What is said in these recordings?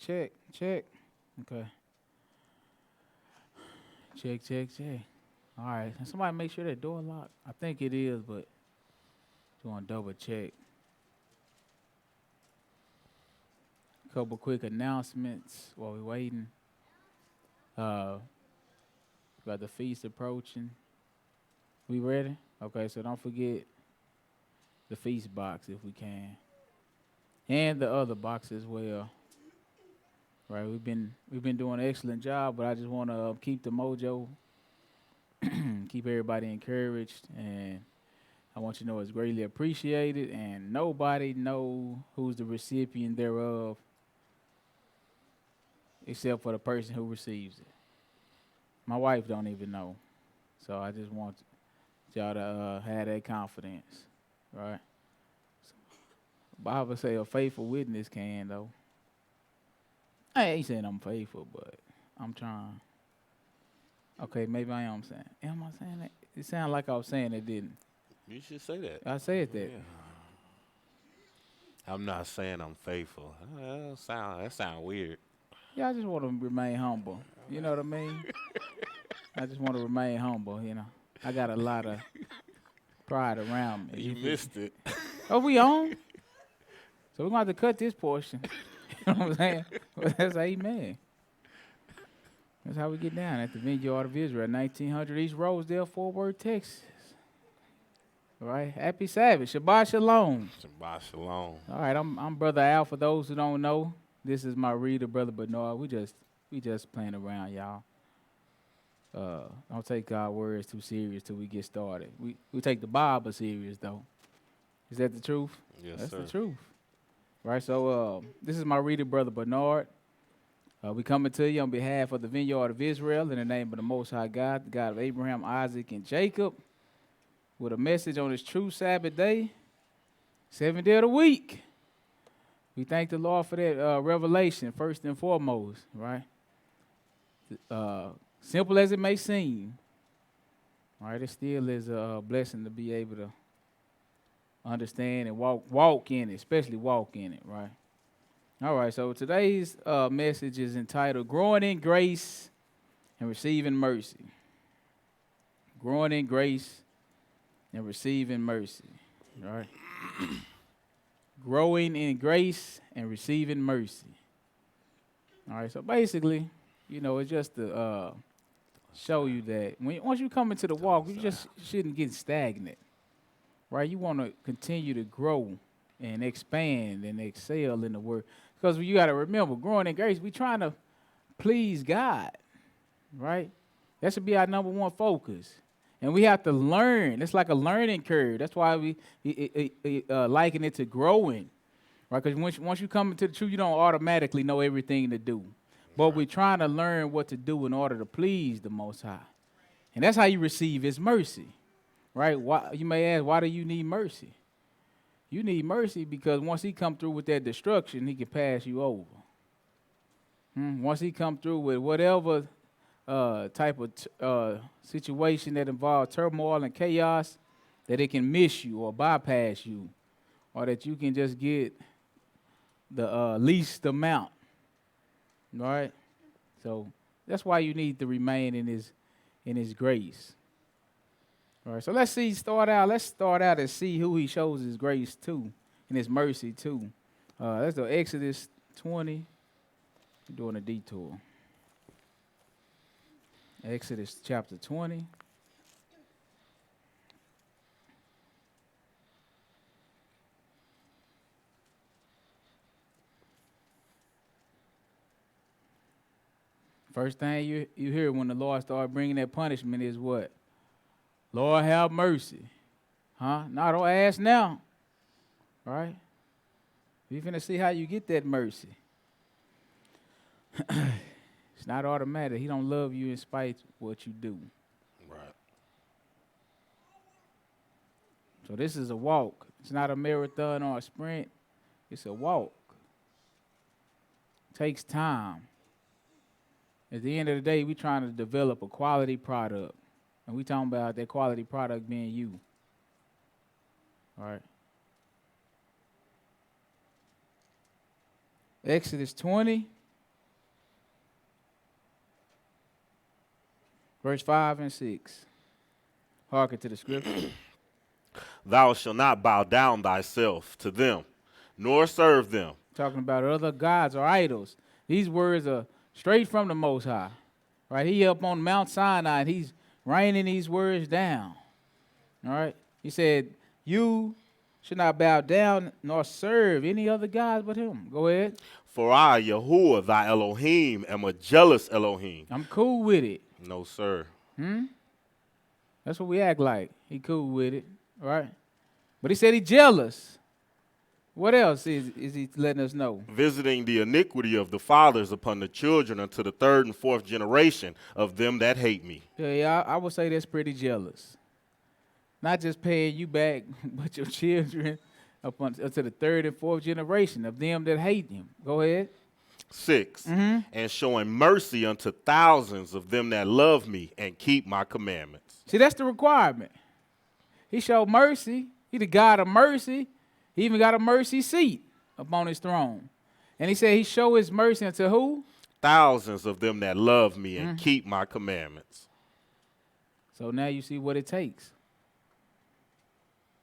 check, check. Okay. Check, check, check. All right. Can somebody make sure that door locked? I think it is, but just want to double check. Couple quick announcements while we're waiting. Uh, got the feast approaching. We ready? Okay, so don't forget the feast box if we can, and the other box as well. Right, we've been doing an excellent job, but I just want to keep the mojo, keep everybody encouraged, and I want you to know it's greatly appreciated, and nobody know who's the recipient thereof except for the person who receives it. My wife don't even know, so I just want y'all to have that confidence, right? Bible say a faithful witness can though. I ain't saying I'm faithful, but I'm trying. Okay, maybe I am saying. Am I saying that? It sounded like I was saying it, didn't? You should say that. I said that. Yeah. I'm not saying I'm faithful. That sound weird. Yeah, I just want to remain humble. You know what I mean? I just want to remain humble. I got a lot of pride around me. You missed it. Oh, we on? So we're going to have to cut this portion. You know what I'm saying? Well, that's amen. That's how we get down at the Vineyard of Israel, 1900 East Rosedale, Fort Worth, Texas. All right. Happy Sabbath. Shabbat Shalom. Shabbat shalom. All right. I'm Brother Al. For those who don't know, this is my reader, Brother Bernard. We just playing around, y'all. Don't take our words too serious till we get started. We take the Bible serious, though. Is that the truth? Yes, That's sir. the truth. Right, so this is my reader, Brother Bernard. We coming to you on behalf of the Vineyard of Israel in the name of the Most High God, the God of Abraham, Isaac, and Jacob, with a message on this true Sabbath day, 7th day of the week. We thank the Lord for that revelation, first and foremost, right? Simple as it may seem, right, it still is a blessing to be able to understand and walk in it, especially walk in it, right? All right, so today's message is entitled Growing in Grace and Receiving Mercy. Growing in Grace and Receiving Mercy, all right? Growing in Grace and Receiving Mercy. All right, so basically, it's just to show you that once you come into the walk, you just shouldn't get stagnant. Right, you want to continue to grow and expand and excel in the word. Because you got to remember, growing in grace, we trying to please God, right? That should be our number one focus. And we have to learn. It's like a learning curve. That's why we liken it to growing, right? Because once you come into the truth, you don't automatically know everything to do. But we're trying to learn what to do in order to please the Most High. And that's how you receive His mercy. Right? Why, you may ask, why do you need mercy? You need mercy because once He come through with that destruction, He can pass you over. Once He come through with whatever type of situation that involves turmoil and chaos, that it can miss you or bypass you, or that you can just get the least amount. Right? So that's why you need to remain in His grace. All right, so let's start out and see who He shows His grace to and His mercy to. Let's do Exodus 20. We're doing a detour. Exodus chapter 20. First thing you hear when the Lord started bringing that punishment is what? Lord, have mercy. Now don't ask now. Right? You're finna see how you get that mercy. It's not automatic. He don't love you in spite of what you do. Right. So this is a walk. It's not a marathon or a sprint. It's a walk. It takes time. At the end of the day, we're trying to develop a quality product. And we talking about that quality product being you. All right. Exodus 20, Verse 5 and 6. Hearken to the scripture. Thou shalt not bow down thyself to them, nor serve them. Talking about other gods or idols. These words are straight from the Most High. Right? He up on Mount Sinai and he's raining these words down. All right? He said, you should not bow down nor serve any other gods but him. Go ahead. For I, Yahuwah, thy Elohim, am a jealous Elohim. I'm cool with it. No, sir. That's what we act like. He cool with it. Right? But he said he jealous. What else is he letting us know? Visiting the iniquity of the fathers upon the children unto the third and fourth generation of them that hate me. Yeah, I would say that's pretty jealous. Not just paying you back, but your children up unto the third and fourth generation of them that hate him. Go ahead. 6, and showing mercy unto thousands of them that love me and keep my commandments. See, that's the requirement. He showed mercy. He the God of mercy. He even got a mercy seat upon his throne. And he said he showed his mercy unto who? Thousands of them that love me and keep my commandments. So now you see what it takes.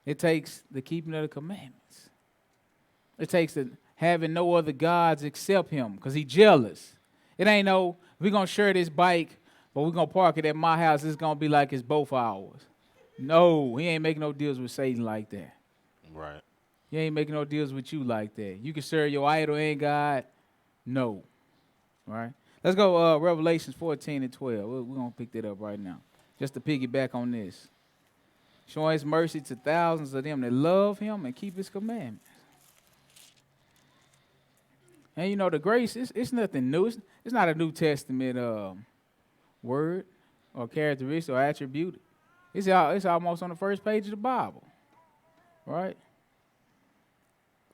It takes the keeping of the commandments. It takes the having no other gods except him, because he's jealous. It ain't no, we're going to share this bike, but we're going to park it at my house. It's going to be like it's both ours. No, he ain't making no deals with Satan like that. Right. He ain't making no deals with you like that. You can serve your idol and God. No. All right? Let's go Revelations 14 and 12. We're going to pick that up right now. Just to piggyback on this. Showing his mercy to thousands of them that love him and keep his commandments. And you know, the grace, it's nothing new. It's not a New Testament word or characteristic or attribute. It's almost on the first page of the Bible. Right?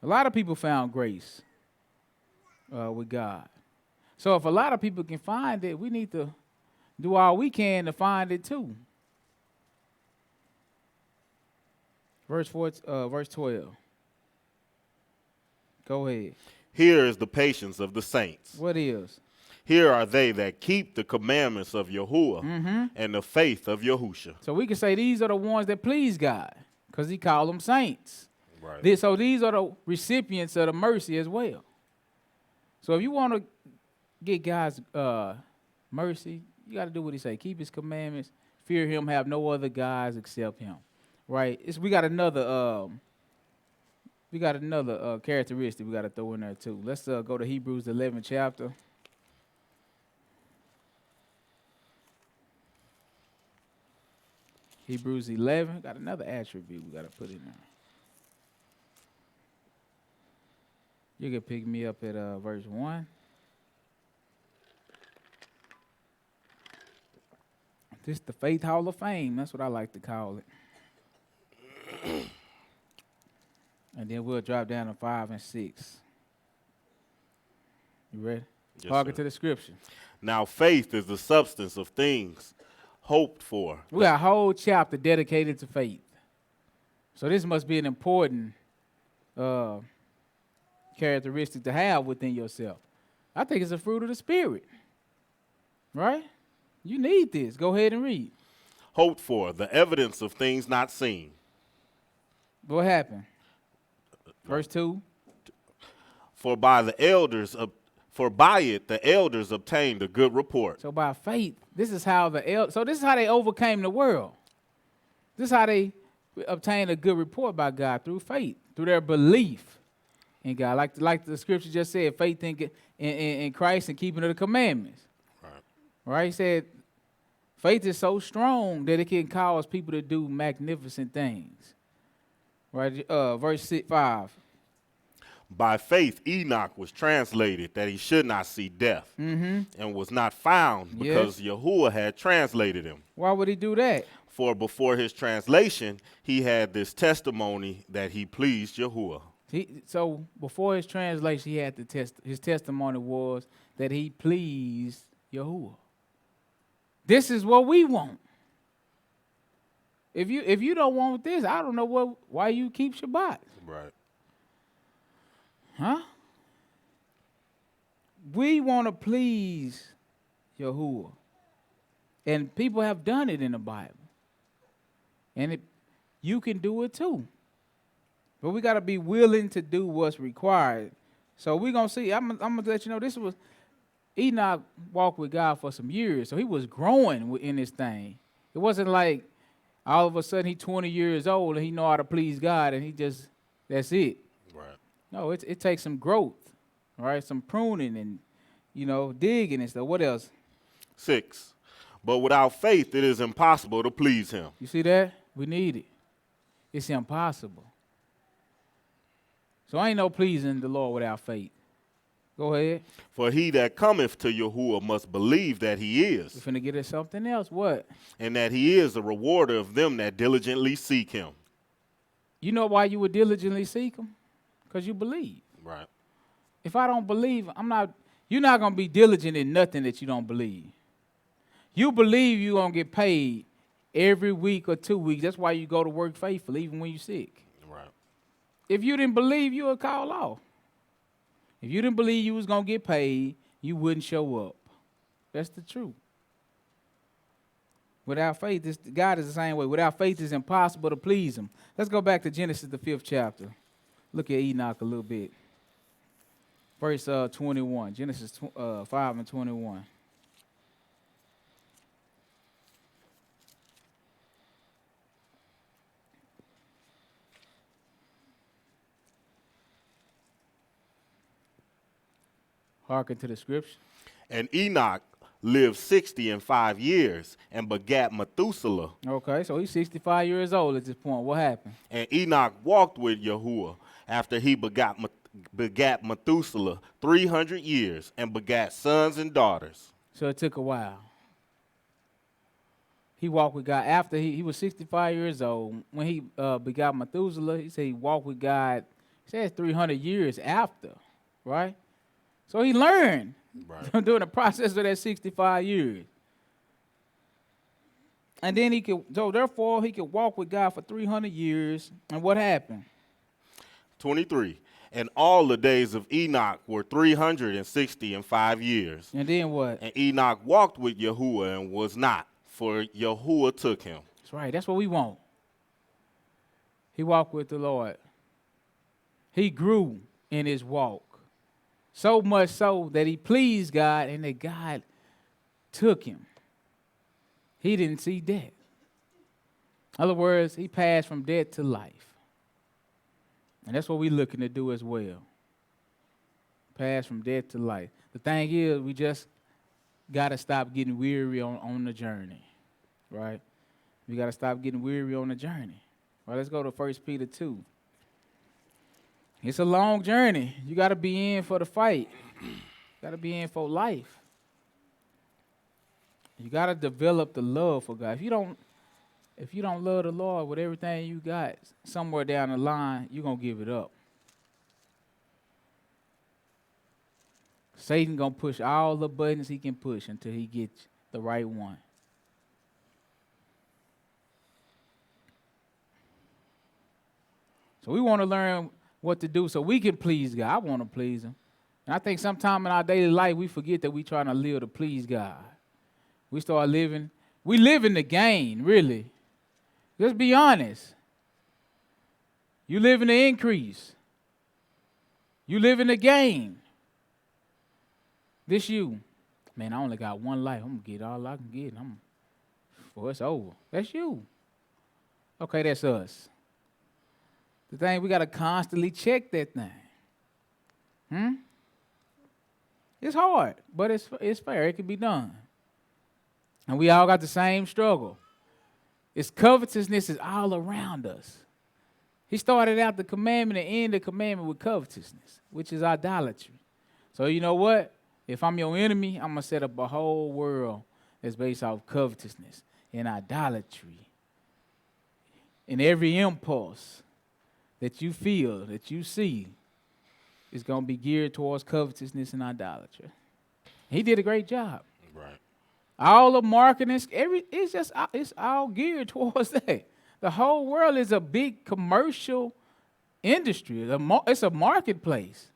A lot of people found grace with God. So if a lot of people can find it, we need to do all we can to find it too. Verse 12. Go ahead. Here is the patience of the saints. What is? Here are they that keep the commandments of Yahuwah and the faith of Yahusha. So we can say these are the ones that please God, because he called them saints. Right. So these are the recipients of the mercy as well. So if you want to get God's mercy, you got to do what he say. Keep his commandments, fear him, have no other gods except him. Right? We got another characteristic we got to throw in there too. Let's go to Hebrews 11th chapter. Hebrews 11 got another attribute we got to put in there. You can pick me up at verse 1. This is the Faith Hall of Fame. That's what I like to call it. And then we'll drop down to 5 and 6. You ready? Yes, Hearken sir. to the scripture. Now faith is the substance of things hoped for. We got a whole chapter dedicated to faith. So this must be an important characteristic to have within yourself. I think it's a fruit of the Spirit. Right? You need this. Go ahead and read. Hoped for, the evidence of things not seen. What happened? Verse 2. For by it the elders obtained a good report. So by faith, this is how this is how they overcame the world. This is how they obtained a good report by God, through faith, through their belief in God. Like the scripture just said, faith in Christ and keeping of the commandments. Right? He said faith is so strong that it can cause people to do magnificent things. Right? Verse 5. By faith Enoch was translated that he should not see death, and was not found because Yahuwah had translated him. Why would he do that? For before his translation, he had this testimony that he pleased Yahuwah. So before his translation, he had his testimony was that he pleased Yahuwah. This is what we want. If you don't want this, I don't know why you keep Shabbat. Right. Huh? We want to please Yahuwah. And people have done it in the Bible. And you can do it too. But we got to be willing to do what's required. So we're going to see. I'm going to let you know, Enoch walked with God for some years. So he was growing in this thing. It wasn't like all of a sudden he's 20 years old and he know how to please God and that's it. Right. No, it takes some growth, all right? Some pruning and, digging and stuff. What else? 6. But without faith, it is impossible to please him. You see that? We need it. It's impossible. So ain't no pleasing the Lord without faith. Go ahead. For he that cometh to Yahuwah must believe that he We're is, finna get at something else. What? and that he is a rewarder of them that diligently seek him. You know why you would diligently seek him? Because you believe. Right. If I don't believe, you're not going to be diligent in nothing that you don't believe. You believe you're going to get paid every week or 2 weeks. That's why you go to work faithfully, even when you're sick. Right. If you didn't believe, you would call off. If you didn't believe you was going to get paid, you wouldn't show up. That's the truth. Without faith, God is the same way. Without faith, it's impossible to please him. Let's go back to Genesis, the 5th chapter. Look at Enoch a little bit. Verse 21, Genesis 5 and 21. Hearken to the scripture. And Enoch lived 65 years and begat Methuselah. Okay, so he's 65 years old at this point. What happened? And Enoch walked with Yahuwah after he begat Methuselah 300 years and begat sons and daughters. So it took a while. He walked with God after he was 65 years old. When he begot Methuselah, he said he walked with God, he said 300 years after, right? So he learned during the process of that 65 years. And then therefore he could walk with God for 300 years. And what happened? 23. And all the days of Enoch were 365 years. And then what? And Enoch walked with Yahuwah and was not, for Yahuwah took him. That's right. That's what we want. He walked with the Lord. He grew in his walk. So much so that he pleased God and that God took him. He didn't see death. In other words, he passed from death to life. And that's what we're looking to do as well. Pass from death to life. The thing is, we just got to stop getting weary on the journey, right? We got to stop getting weary on the journey. All right, let's go to 1 Peter 2. It's a long journey. You got to be in for the fight. Got to be in for life. You got to develop the love for God. If you don't love the Lord with everything you got, somewhere down the line, you're going to give it up. Satan going to push all the buttons he can push until he gets the right one. So we want to learn what to do so we can please God. I want to please him. And I think sometime in our daily life, we forget that we're trying to live to please God. We live in the gain, really. Let's be honest. You live in the increase. You live in the gain. This you. Man, I only got one life. I'm going to get all I can get. Before it's over. That's you. Okay, that's us. The thing, we got to constantly check that thing. It's hard, but it's fair. It can be done. And we all got the same struggle. It's covetousness is all around us. He started out the commandment and ended the commandment with covetousness, which is idolatry. So you know what? If I'm your enemy, I'm going to set up a whole world that's based off covetousness and idolatry. And every impulse that you feel, that you see, is going to be geared towards covetousness and idolatry. He did a great job. Right. All the marketing, it's all geared towards that. The whole world is a big commercial industry. It's a marketplace.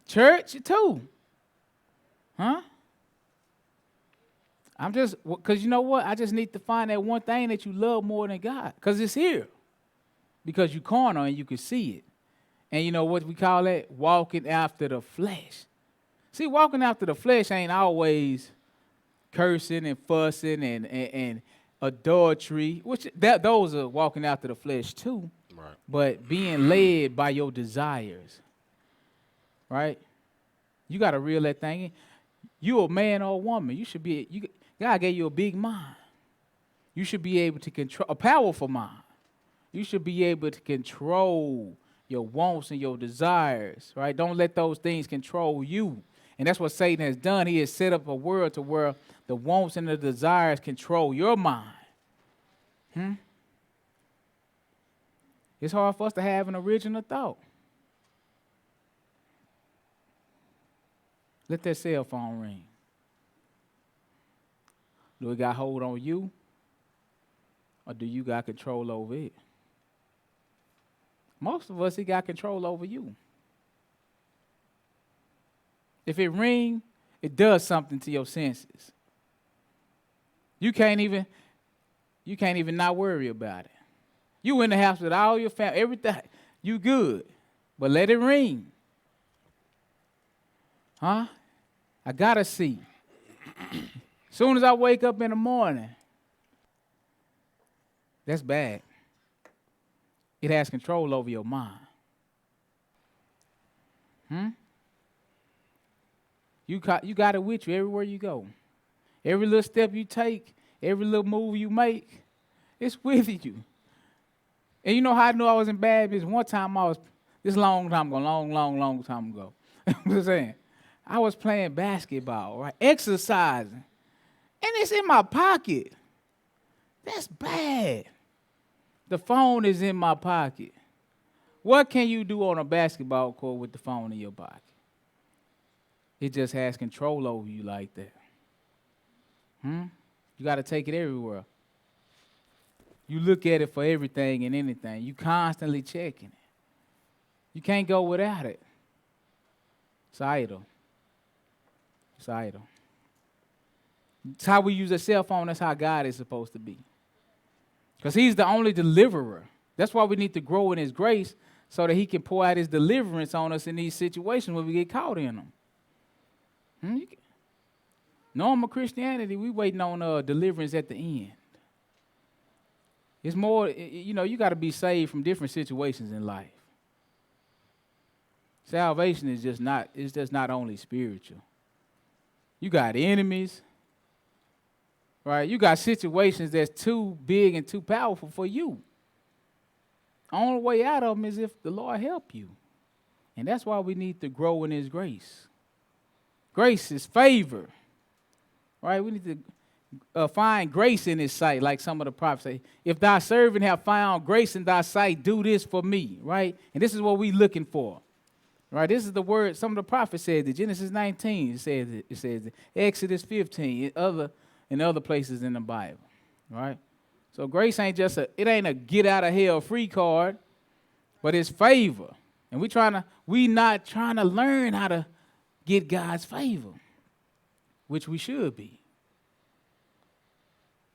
Church too. Huh? I'm just, because you know what? I just need to find that one thing that you love more than God, because it's here. Because you corner and you can see it. And you know what we call it? Walking after the flesh. See, walking after the flesh ain't always cursing and fussing and adultery, which those are walking after the flesh too. Right. But being led by your desires, right? You got to reel that thing in. You a man or a woman. You should be. God gave you a big mind. You should be able to control a powerful mind. You should be able to control your wants and your desires, right? Don't let those things control you. And that's what Satan has done. He has set up a world to where the wants and the desires control your mind. It's hard for us to have an original thought. Let that cell phone ring. Do it got hold on you? Or do you got control over it? Most of us, it got control over you. If it ring, it does something to your senses. You can't even not worry about it. You in the house with all your family, everything, you good. But let it ring. Huh? I gotta see. Soon as I wake up in the morning, that's bad. It has control over your mind. You got it with you everywhere you go. Every little step you take, every little move you make, it's with you. And you know how I knew I was in bad business? One time this long time ago, long time ago. I'm saying, I was playing basketball, right? Exercising. And it's in my pocket. That's bad. The phone is in my pocket. What can you do on a basketball court with the phone in your pocket? It just has control over you like that. You got to take it everywhere. You look at it for everything and anything. You constantly checking it. You can't go without it. It's idle. It's idle. It's how we use a cell phone. That's how God is supposed to be. Because he's the only deliverer. That's why we need to grow in his grace so that he can pour out his deliverance on us in these situations when we get caught in them. Normal Christianity, we waiting on deliverance at the end. It's more, you got to be saved from different situations in life. Salvation is just not only spiritual. You got enemies, right? You got situations that's too big and too powerful for you. Only way out of them is if the Lord help you. And that's why we need to grow in his grace. Grace is favor, right? We need to find grace in his sight, like some of the prophets say. If thy servant have found grace in thy sight, do this for me, right? And this is what we're looking for, right? This is the word some of the prophets said. In Genesis 19, it says Exodus 15, in other places in the Bible, right? So grace ain't just it ain't a get out of hell free card, but it's favor. And we not trying to learn how to get God's favor, which we should be.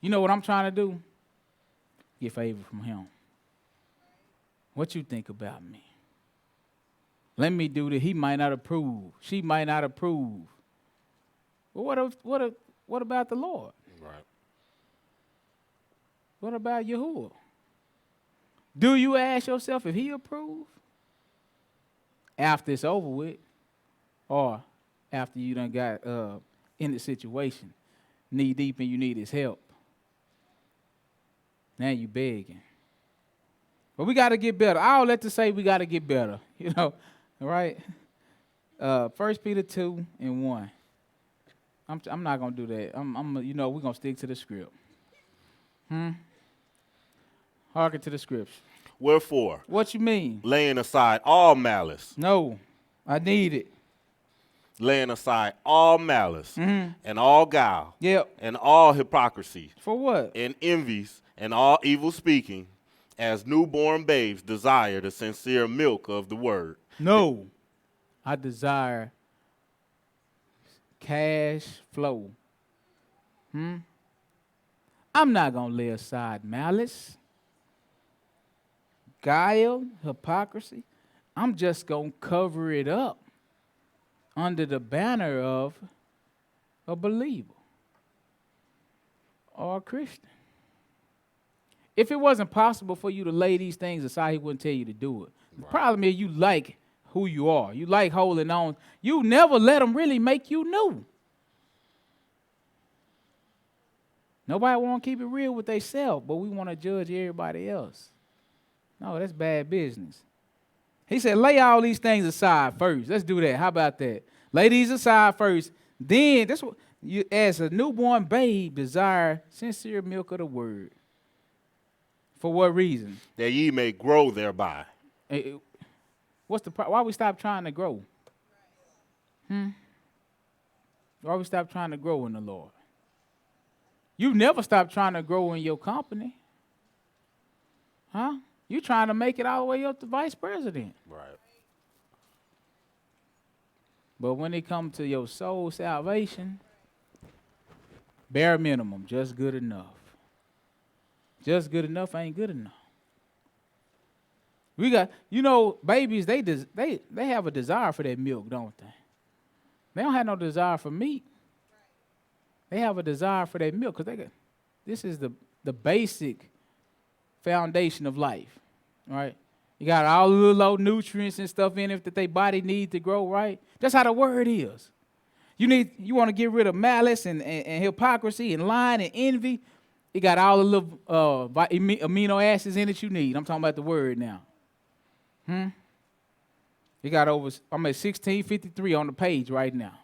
You know what I'm trying to do? Get favor from him. What you think about me? Let me do that. He might not approve. She might not approve. But what about the Lord? Right. What about Yahuwah? Do you ask yourself if he approve? After it's over with, or after you done got in the situation, knee deep and you need his help. Now you begging. But we got to get better. I all let to say we got to get better, right? 1 Peter 2:1. I'm not going to do that. We're going to stick to the script. Hearken to the scripture. Wherefore, What you mean? laying aside all malice, No, I need it. laying aside all malice and all guile Yep. and all hypocrisy For what? and envies and all evil speaking, as newborn babes desire the sincere milk of the word. No, I desire cash flow. I'm not going to lay aside malice, guile, hypocrisy. I'm just going to cover it up under the banner of a believer or a Christian. If it wasn't possible for you to lay these things aside, he wouldn't tell you to do it. The problem is you like who you are. You like holding on. You never let them really make you new. Nobody want to keep it real with themselves, but we want to judge everybody else. No, that's bad business. He said, lay all these things aside first. Let's do that. How about that? Lay these aside first. Then, that's what you, as a newborn babe, desire sincere milk of the word. For what reason? That ye may grow thereby. What's the why we stop trying to grow? Why we stop trying to grow in the Lord? You never stop trying to grow in your company. Huh? You trying to make it all the way up to vice president. Right. But when it comes to your soul salvation, bare minimum, just good enough. Just good enough ain't good enough. We got, babies, they have a desire for that milk, don't they? They don't have no desire for meat. They have a desire for that milk because this is the basic foundation of life, right? You got all the little old nutrients and stuff in it that their body needs to grow, right? That's how the word is. You want to get rid of malice and hypocrisy and lying and envy. It got all the little amino acids in it you need. I'm talking about the word now. You got I'm at 1653 on the page right now.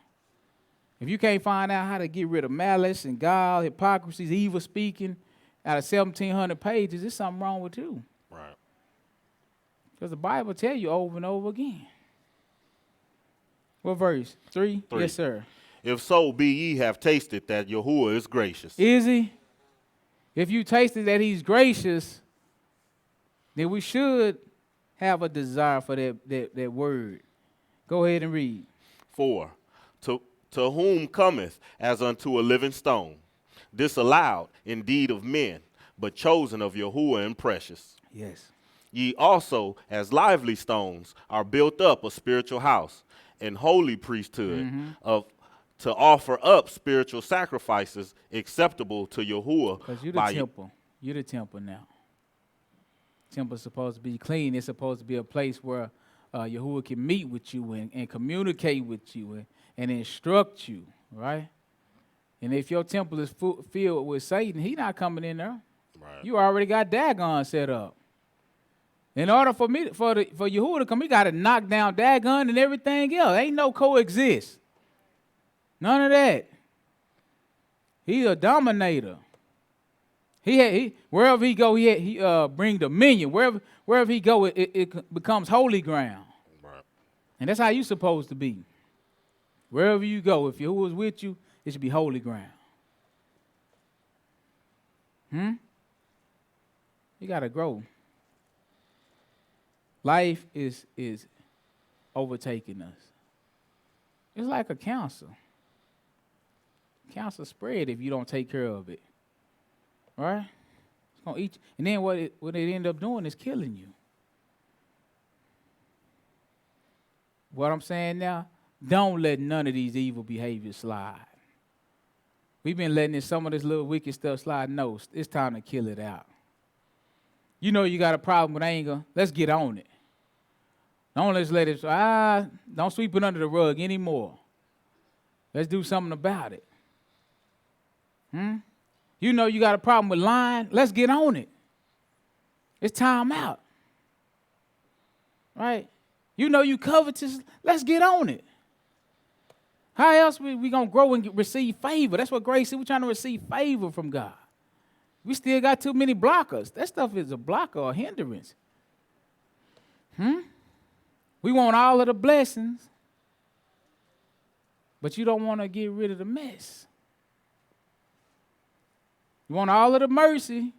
If you can't find out how to get rid of malice and guile, hypocrisy, evil speaking out of 1,700 pages, there's something wrong with you. Right. Because the Bible tell you over and over again. What verse? 3? Yes, sir. If so be ye have tasted that Yahuwah is gracious. Is he? If you tasted that he's gracious, then we should have a desire for that word. Go ahead and read. 4. To whom cometh as unto a living stone, disallowed indeed of men, but chosen of Yahuwah and precious. Yes. Ye also, as lively stones, are built up a spiritual house, and holy priesthood, to offer up spiritual sacrifices acceptable to Yahuwah. Because you're the temple. You're the temple now. Temple's supposed to be clean. It's supposed to be a place where Yahuwah can meet with you and communicate with you and instruct you, right? And if your temple is filled with Satan, he not coming in there. Right. You already got Dagon set up. In order for Yahuwah to come, he got to knock down Dagon and everything else. Ain't no coexist. None of that. He's a dominator. He wherever he go, he bring dominion. Wherever he go, it becomes holy ground. Right. And that's how you supposed to be. Wherever you go, if Yahuwah is with you, it should be holy ground. You got to grow. Life is overtaking us. It's like a cancer. Cancer spread if you don't take care of it. Right? It's gonna eat you. And then what it end up doing is killing you. What I'm saying now, don't let none of these evil behaviors slide. We've been letting some of this little wicked stuff slide. No, it's time to kill it out. You know you got a problem with anger. Let's get on it. Don't let's let it, don't sweep it under the rug anymore. Let's do something about it. You know you got a problem with lying. Let's get on it. It's time out. Right? You know you covetous. Let's get on it. How else we going to grow and receive favor? That's what grace is. We're trying to receive favor from God. We still got too many blockers. That stuff is a blocker or a hindrance. We want all of the blessings, but you don't want to get rid of the mess. You want all of the mercy.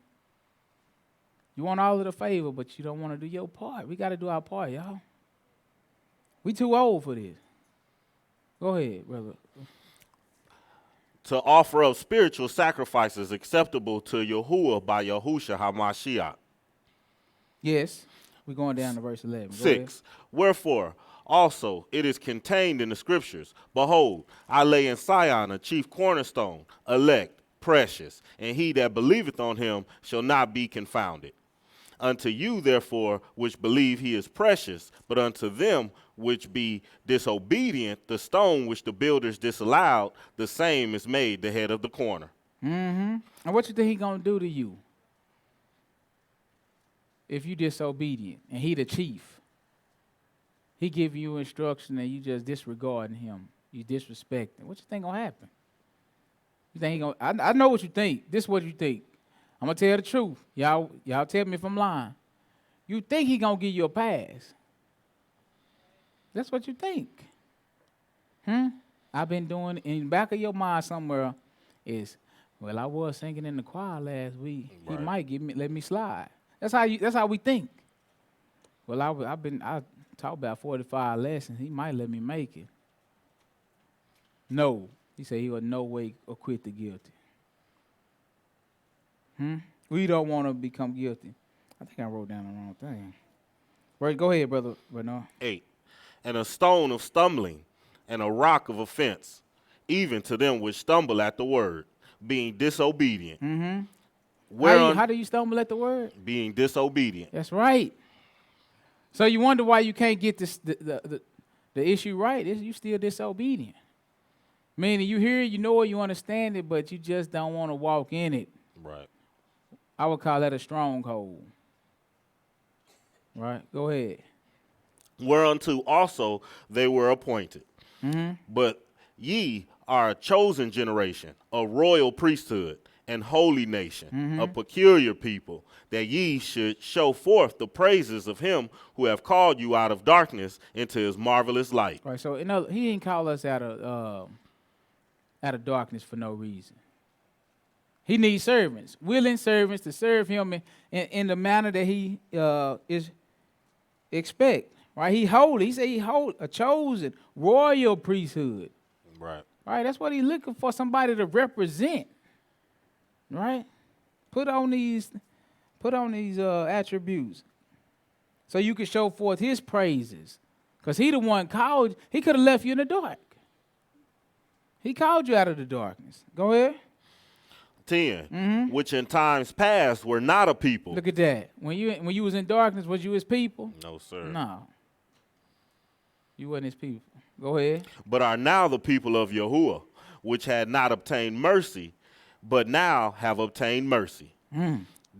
You want all of the favor, but you don't want to do your part. We got to do our part, y'all. We too old for this. Go ahead, brother. to offer up spiritual sacrifices acceptable to Yahuwah by Yahusha HaMashiach. Yes. We're going down to verse 11. Go ahead. 6. Wherefore, also it is contained in the scriptures, behold, I lay in Sion a chief cornerstone, elect, precious, and he that believeth on him shall not be confounded. Unto you, therefore, which believe he is precious, but unto them which be disobedient, the stone which the builders disallowed, the same is made the head of the corner. Mm-hmm. And what you think he gonna do to you if you disobedient and he the chief? He give you instruction and you just disregarding him. You disrespecting. What you think gonna happen? You think he gonna? I know what you think. This is what you think. I'm gonna tell the truth. Y'all tell me if I'm lying. You think he gonna give you a pass? That's what you think. I've been doing in the back of your mind somewhere is, well, I was singing in the choir last week. Right. He might let me slide. That's how we think. Well, I taught about 45 lessons. He might let me make it. No. He said he will no way acquit the guilty. We don't want to become guilty. I think I wrote down the wrong thing. Right, go ahead, Brother Bernard. 8. And a stone of stumbling and a rock of offense, even to them which stumble at the word, being disobedient. How do you stumble at the word? Being disobedient. That's right. So you wonder why you can't get this the issue right. You still disobedient. Meaning you hear it, you know it, you understand it, but you just don't want to walk in it. Right. I would call that a stronghold. Right? Go ahead. Whereunto also they were appointed. But ye are a chosen generation, a royal priesthood, and holy nation, a peculiar people, that ye should show forth the praises of him who have called you out of darkness into his marvelous light. Right. So he didn't call us out of darkness for no reason. He needs servants, willing servants to serve him in the manner that he is expect. Right? He holy. He said he holy, a chosen royal priesthood. Right. Right? That's what he's looking for, somebody to represent. Right? Put on these attributes so you can show forth his praises. Because he the one called. He could have left you in the dark. He called you out of the darkness. Go ahead. 10. Which in times past were not a people. Look at that. When you was in darkness, was you his people? No, sir. No. You wasn't his people. Go ahead. But are now the people of Yahuwah, which had not obtained mercy, but now have obtained mercy.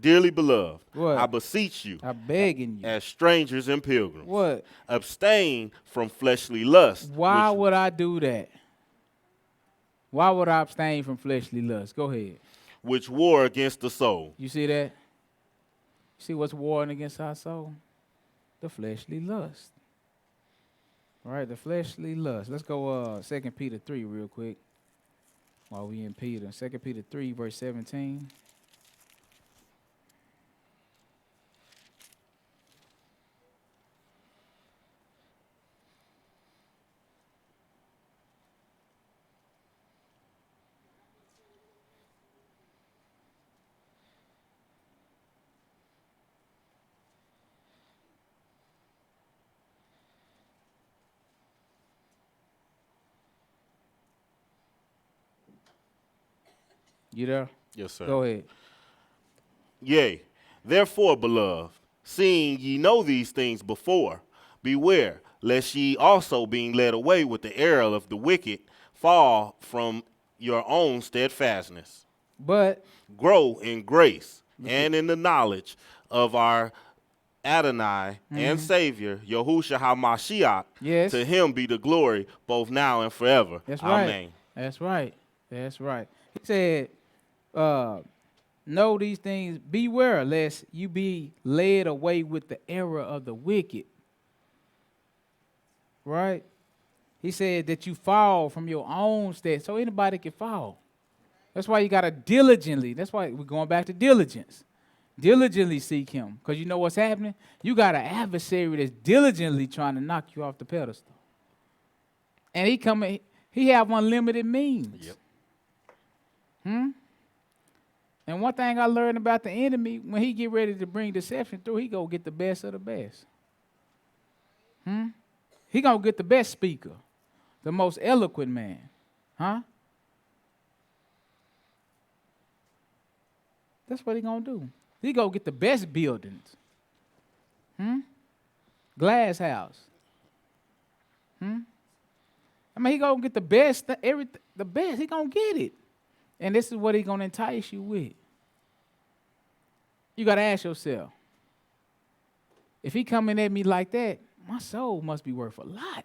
Dearly beloved, What? I beseech you, I'm begging you. as strangers and pilgrims, What? abstain from fleshly lust. Why would I do that? Why would I abstain from fleshly lust? Go ahead. which war against the soul. You see that? You see what's warring against our soul? The fleshly lust. All right, the fleshly lust. Let's go 2 Peter 3 real quick while we in Peter. 2 Peter 3, verse 17. You there? Yes, sir. Go ahead. Yea, therefore, beloved, seeing ye know these things before, beware, lest ye also, being led away with the error of the wicked, fall from your own steadfastness. But Grow in grace and in the knowledge of our Adonai and Savior, Yahushua HaMashiach. Yes. To him be the glory both now and forever. that's right. Amen. That's right. That's right. He said, know these things, beware lest you be led away with the error of the wicked. Right? He said that you fall from your own stead. So anybody can fall. That's why you got to diligently. That's why we're going back to diligence. Diligently seek him. Because you know what's happening? You got an adversary that's diligently trying to knock you off the pedestal. And he have unlimited means. Yep. And one thing I learned about the enemy, when he get ready to bring deception through, he go get the best of the best. He gonna get the best speaker, the most eloquent man. That's what he gonna do. He gonna get the best buildings. Glass house. I mean, he gonna get the best, the best. He gonna get it. And this is what he gonna entice you with. You gotta ask yourself, if he coming at me like that, my soul must be worth a lot.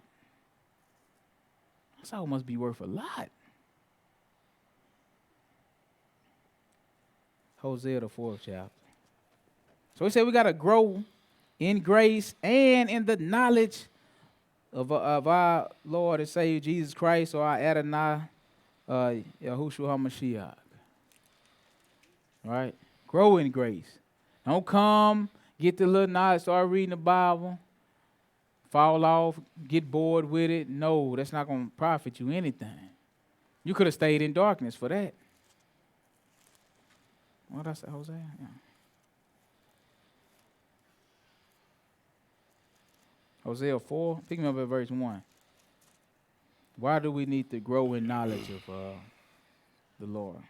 My soul must be worth a lot. Hosea, the 4th chapter. So he said we gotta grow in grace and in the knowledge of our Lord and Savior Jesus Christ, or our Adonai, Yahushua HaMashiach. Right? Grow in grace. Don't come, get the little knowledge, start reading the Bible, fall off, get bored with it. No, that's not going to profit you anything. You could have stayed in darkness for that. What did I say, Hosea? Yeah. Hosea 4, pick me up at verse 1. Why do we need to grow in knowledge of the Lord?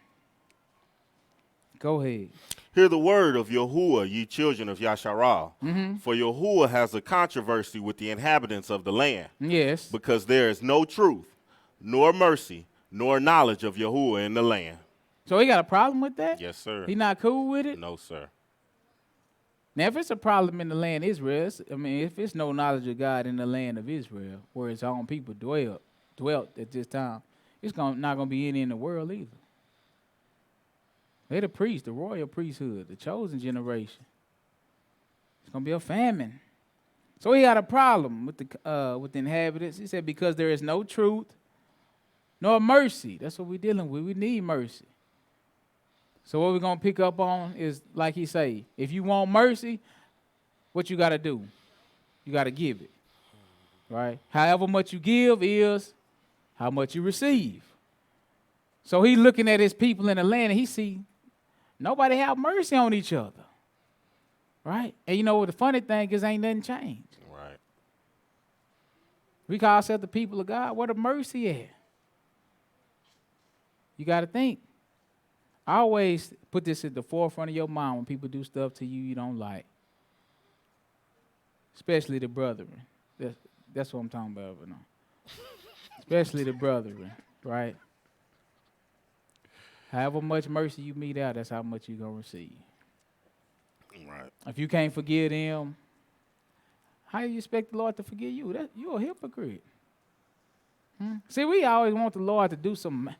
Go ahead. Hear the word of Yahuwah, ye children of Yasharal. For Yahuwah has a controversy with the inhabitants of the land. Yes. Because there is no truth, nor mercy, nor knowledge of Yahuwah in the land. So he got a problem with that? Yes, sir. He not cool with it? No, sir. Now, if it's a problem in the land of Israel, if it's no knowledge of God in the land of Israel, where his own people dwelt at this time, it's not going to be any in the world either. They're the priests, the royal priesthood, the chosen generation. It's going to be a famine. So he had a problem with the inhabitants. He said, because there is no truth nor mercy. That's what we're dealing with. We need mercy. So what we're going to pick up on is, like he say, if you want mercy, what you got to do? You got to give it, right? However much you give is how much you receive. So he's looking at his people in the land, and he see nobody have mercy on each other, right? And you know what the funny thing is, ain't nothing changed. Right. We call ourselves the people of God. Where the mercy at? You got to think. I always put this at the forefront of your mind when people do stuff to you don't like, especially the brethren. That's what I'm talking about right now. Especially the brethren, right? However much mercy you mete out, that's how much you're going to receive. Right. If you can't forgive them, how do you expect the Lord to forgive you? You're a hypocrite. See, we always want the Lord to do some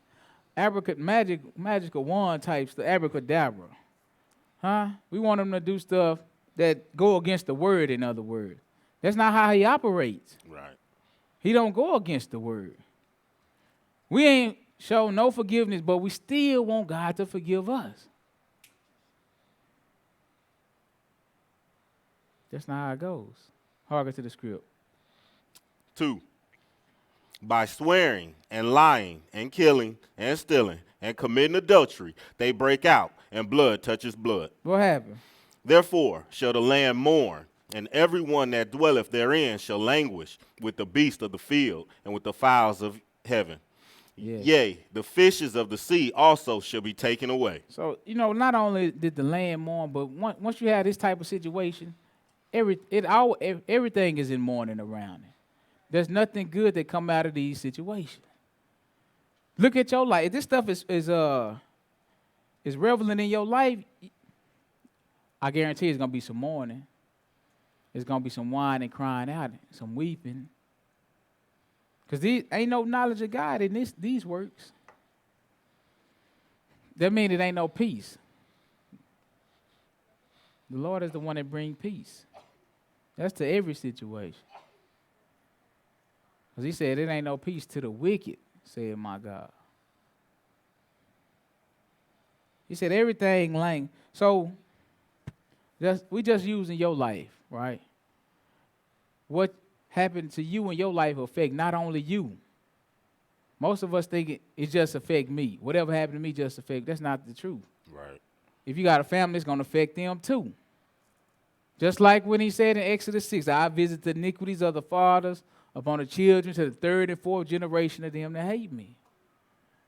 magical wand types, the abracadabra. We want him to do stuff that go against the word, in other words. That's not how he operates. Right. He don't go against the word. We ain't show no forgiveness, but we still want God to forgive us. That's not how it goes. Hearken to the script. 2. By swearing and lying and killing and stealing and committing adultery, they break out, and blood touches blood. What happened? Therefore shall the land mourn, and every one that dwelleth therein shall languish with the beasts of the field and with the fowls of heaven. Yes. Yea, the fishes of the sea also shall be taken away. So, not only did the land mourn, but once you have this type of situation, everything is in mourning around it. There's nothing good that come out of these situations. Look at your life. If this stuff is relevant in your life, I guarantee it's gonna be some mourning. It's gonna be some whining and crying out, some weeping. Because ain't no knowledge of God in these works. That means it ain't no peace. The Lord is the one that brings peace. That's to every situation. Because he said, it ain't no peace to the wicked, said my God. He said everything like, so we just using your life, right? What happened to you in your life affect not only you, Most of us think it just affect me. Whatever happened to me just affect. That's not the truth. Right. If you got a family, it's going to affect them too. Just like when he said in Exodus 6, I visit the iniquities of the fathers upon the children to the third and fourth generation of them that hate me.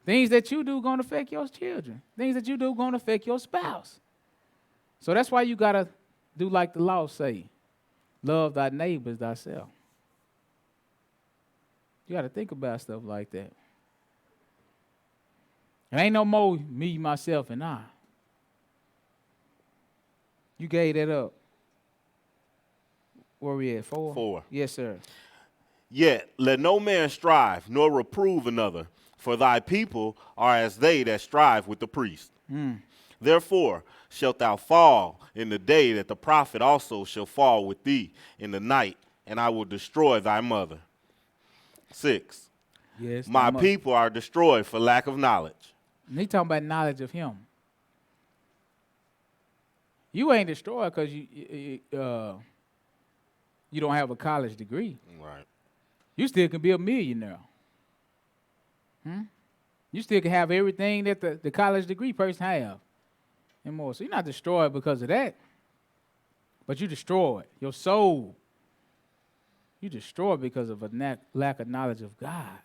Things that you do going to affect your children. Things that you do going to affect your spouse. So that's why you got to do like the law say, love thy neighbors thyself. You got to think about stuff like that. It ain't no more me, myself, and I. You gave that up. Where we at? 4? 4. Yes, sir. Yet let no man strive, nor reprove another, for thy people are as they that strive with the priest. Therefore shalt thou fall in the day that the prophet also shall fall with thee in the night, and I will destroy thy mother. 6. Yes. My people are destroyed for lack of knowledge. And he talking about knowledge of him. You ain't destroyed because you don't have a college degree. Right. You still can be a millionaire. You still can have everything that the college degree person have and more. So you're not destroyed because of that. But you destroyed your soul. You destroyed because of a lack of knowledge of God.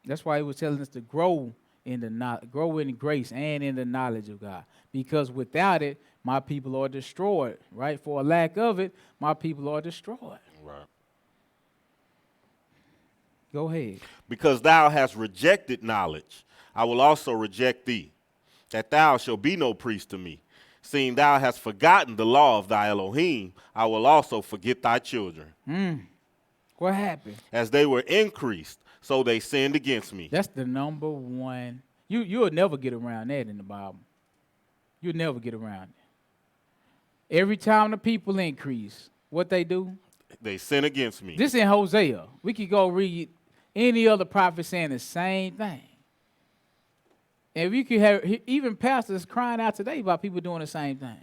That's why he was telling us to grow in grace and in the knowledge of God. Because without it, my people are destroyed, right? For a lack of it, my people are destroyed. Right. Go ahead. Because thou hast rejected knowledge, I will also reject thee, that thou shalt be no priest to me. Seeing thou hast forgotten the law of thy Elohim, I will also forget thy children. What happened? As they were increased, so they sinned against me. That's the number one. You'll never get around that in the Bible. You'll never get around it. Every time the people increase, what they do? They sin against me. This in Hosea. We could go read any other prophet saying the same thing. And we could have even pastors crying out today about people doing the same thing.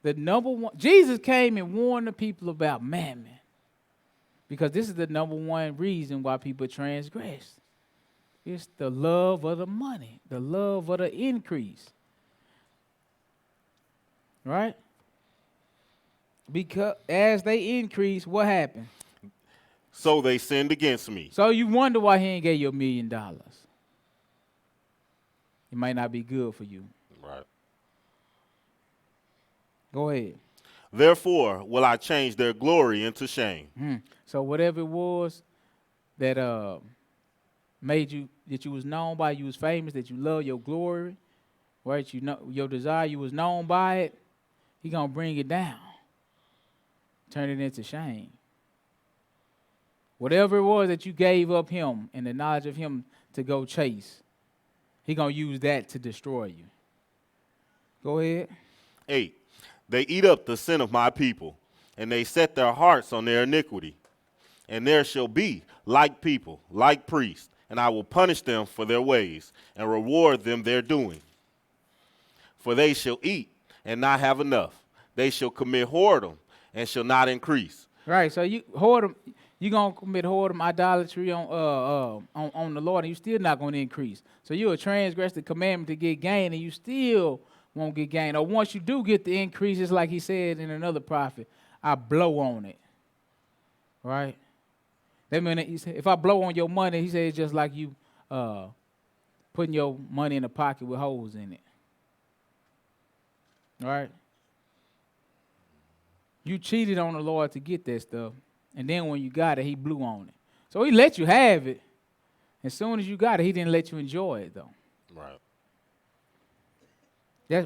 The number one, Jesus came and warned the people about mammon. Because this is the number one reason why people transgress. It's the love of the money, the love of the increase. Right? Because as they increase, what happened? So they sinned against me. So you wonder why he ain't gave you $1 million. It might not be good for you. Right. Go ahead. Therefore will I change their glory into shame. So whatever it was that made you, that you was known by, you was famous, that you love your glory, right? You know your desire, you was known by it. He gonna bring it down, turn it into shame. Whatever it was that you gave up him and the knowledge of him to go chase, he gonna use that to destroy you. Go ahead. 8. They eat up the sin of my people, and they set their hearts on their iniquity. And there shall be like people, like priests, and I will punish them for their ways, and reward them their doing. For they shall eat and not have enough. They shall commit whoredom and shall not increase. Right. So you whoredom, you gonna commit whoredom, idolatry on the Lord, and you still not gonna increase. So you'll transgress the commandment to get gain, and you still won't get gain. Or once you do get the increase, it's like he said in another prophet, I blow on it. Right? That means he said, if I blow on your money, he said it's just like you putting your money in a pocket with holes in it. All right? You cheated on the Lord to get that stuff, and then when you got it, he blew on it. So he let you have it. As soon as you got it, he didn't let you enjoy it, though. Right.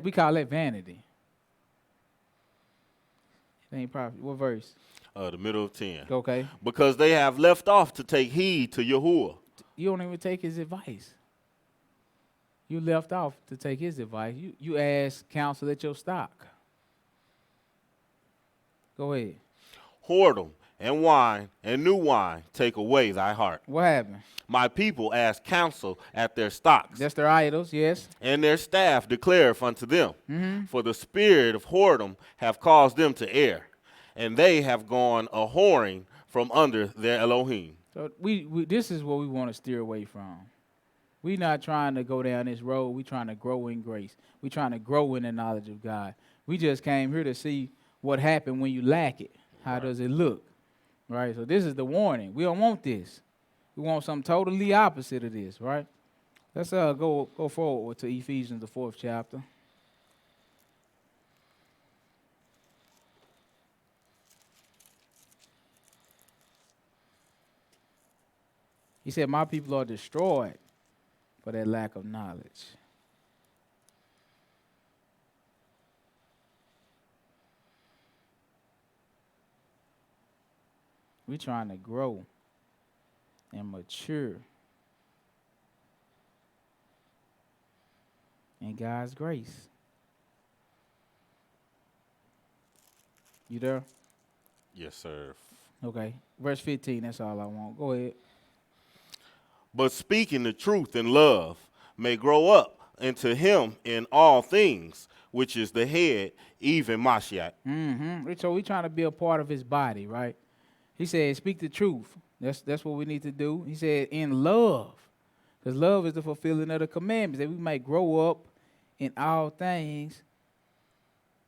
We call that vanity. It ain't profit. What verse? The middle of 10. Okay. Because they have left off to take heed to Yahuwah. You don't even take his advice. You left off to take his advice. You asked counsel at your stock. Go ahead. Whoredom and wine and new wine take away thy heart. What happened? My people ask counsel at their stocks. That's their idols, yes. And their staff declareth unto them. For the spirit of whoredom have caused them to err, and they have gone a whoring from under their Elohim. So we this is what we want to steer away from. We not trying to go down this road. We trying to grow in grace. We trying to grow in the knowledge of God. We just came here to see what happened when you lack it. How does it look? Right? So this is the warning. We don't want this. We want something totally opposite of this, right? Let's go forward to Ephesians, the 4th chapter. He said, my people are destroyed for that lack of knowledge. We're trying to grow and mature in God's grace. You there? Yes, sir. Okay. Verse 15, that's all I want. Go ahead. But speaking the truth in love may grow up into him in all things, which is the head, even Mashiach. So we're trying to be a part of his body, right? He said, speak the truth. That's what we need to do. He said, in love. Because love is the fulfilling of the commandments, that we might grow up in all things,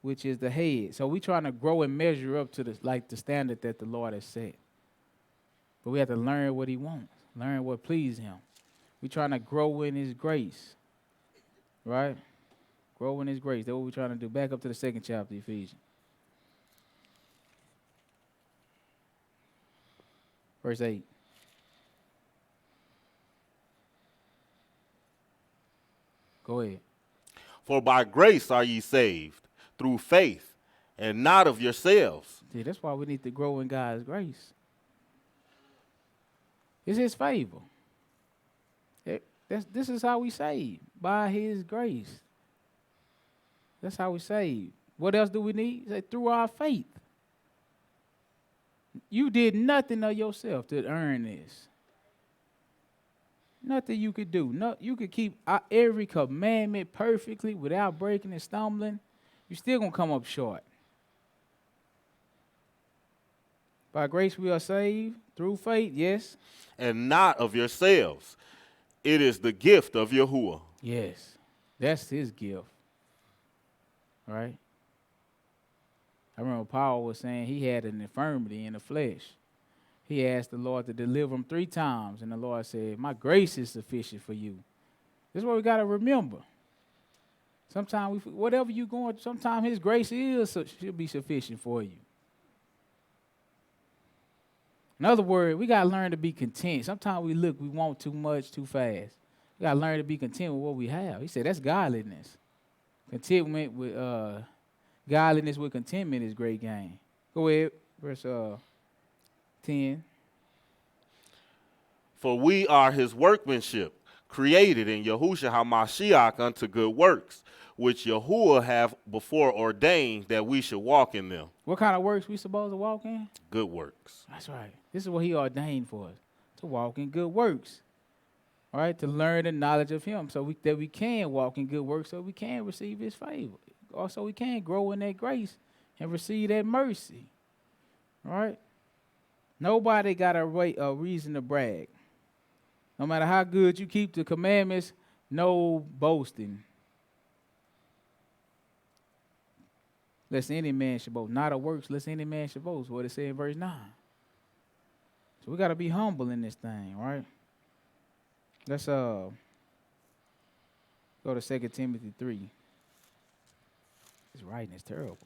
which is the head. So we're trying to grow and measure up to the standard that the Lord has set. But we have to learn what he wants, learn what pleases him. We're trying to grow in his grace, right? Grow in his grace. That's what we're trying to do. Back up to the 2nd chapter, Ephesians. Verse 8. Go ahead. For by grace are ye saved, through faith, and not of yourselves. See, that's why we need to grow in God's grace. It's his favor. This is how we save, by his grace. That's how we save. What else do we need? Say, through our faith. You did nothing of yourself to earn this. Nothing you could do. No, you could keep every commandment perfectly without breaking and stumbling. You're still going to come up short. By grace we are saved through faith, yes. And not of yourselves. It is the gift of Yahuwah. Yes, that's his gift. Right? I remember Paul was saying he had an infirmity in the flesh. He asked the Lord to deliver him 3 times, and the Lord said, my grace is sufficient for you. This is what we got to remember. Sometimes, whatever you're going, sometimes his grace should be sufficient for you. In other words, we got to learn to be content. Sometimes we want too much too fast. We got to learn to be content with what we have. He said that's godliness. Contentment with godliness with contentment is great gain. Go ahead, verse 10. For we are his workmanship, created in Yahushua HaMashiach unto good works, which Yahuwah have before ordained that we should walk in them. What kind of works we supposed to walk in? Good works. That's right. This is what he ordained for us, to walk in good works. All right, to learn the knowledge of him so that we can walk in good works, so we can receive his favor. Also, we can grow in that grace and receive that mercy. All right? Nobody got a reason to brag. No matter how good you keep the commandments, no boasting. Lest any man should boast. Not of works, lest any man should boast. What it said in verse 9. So we got to be humble in this thing, right? Let's go to 2 Timothy 3. This writing is terrible.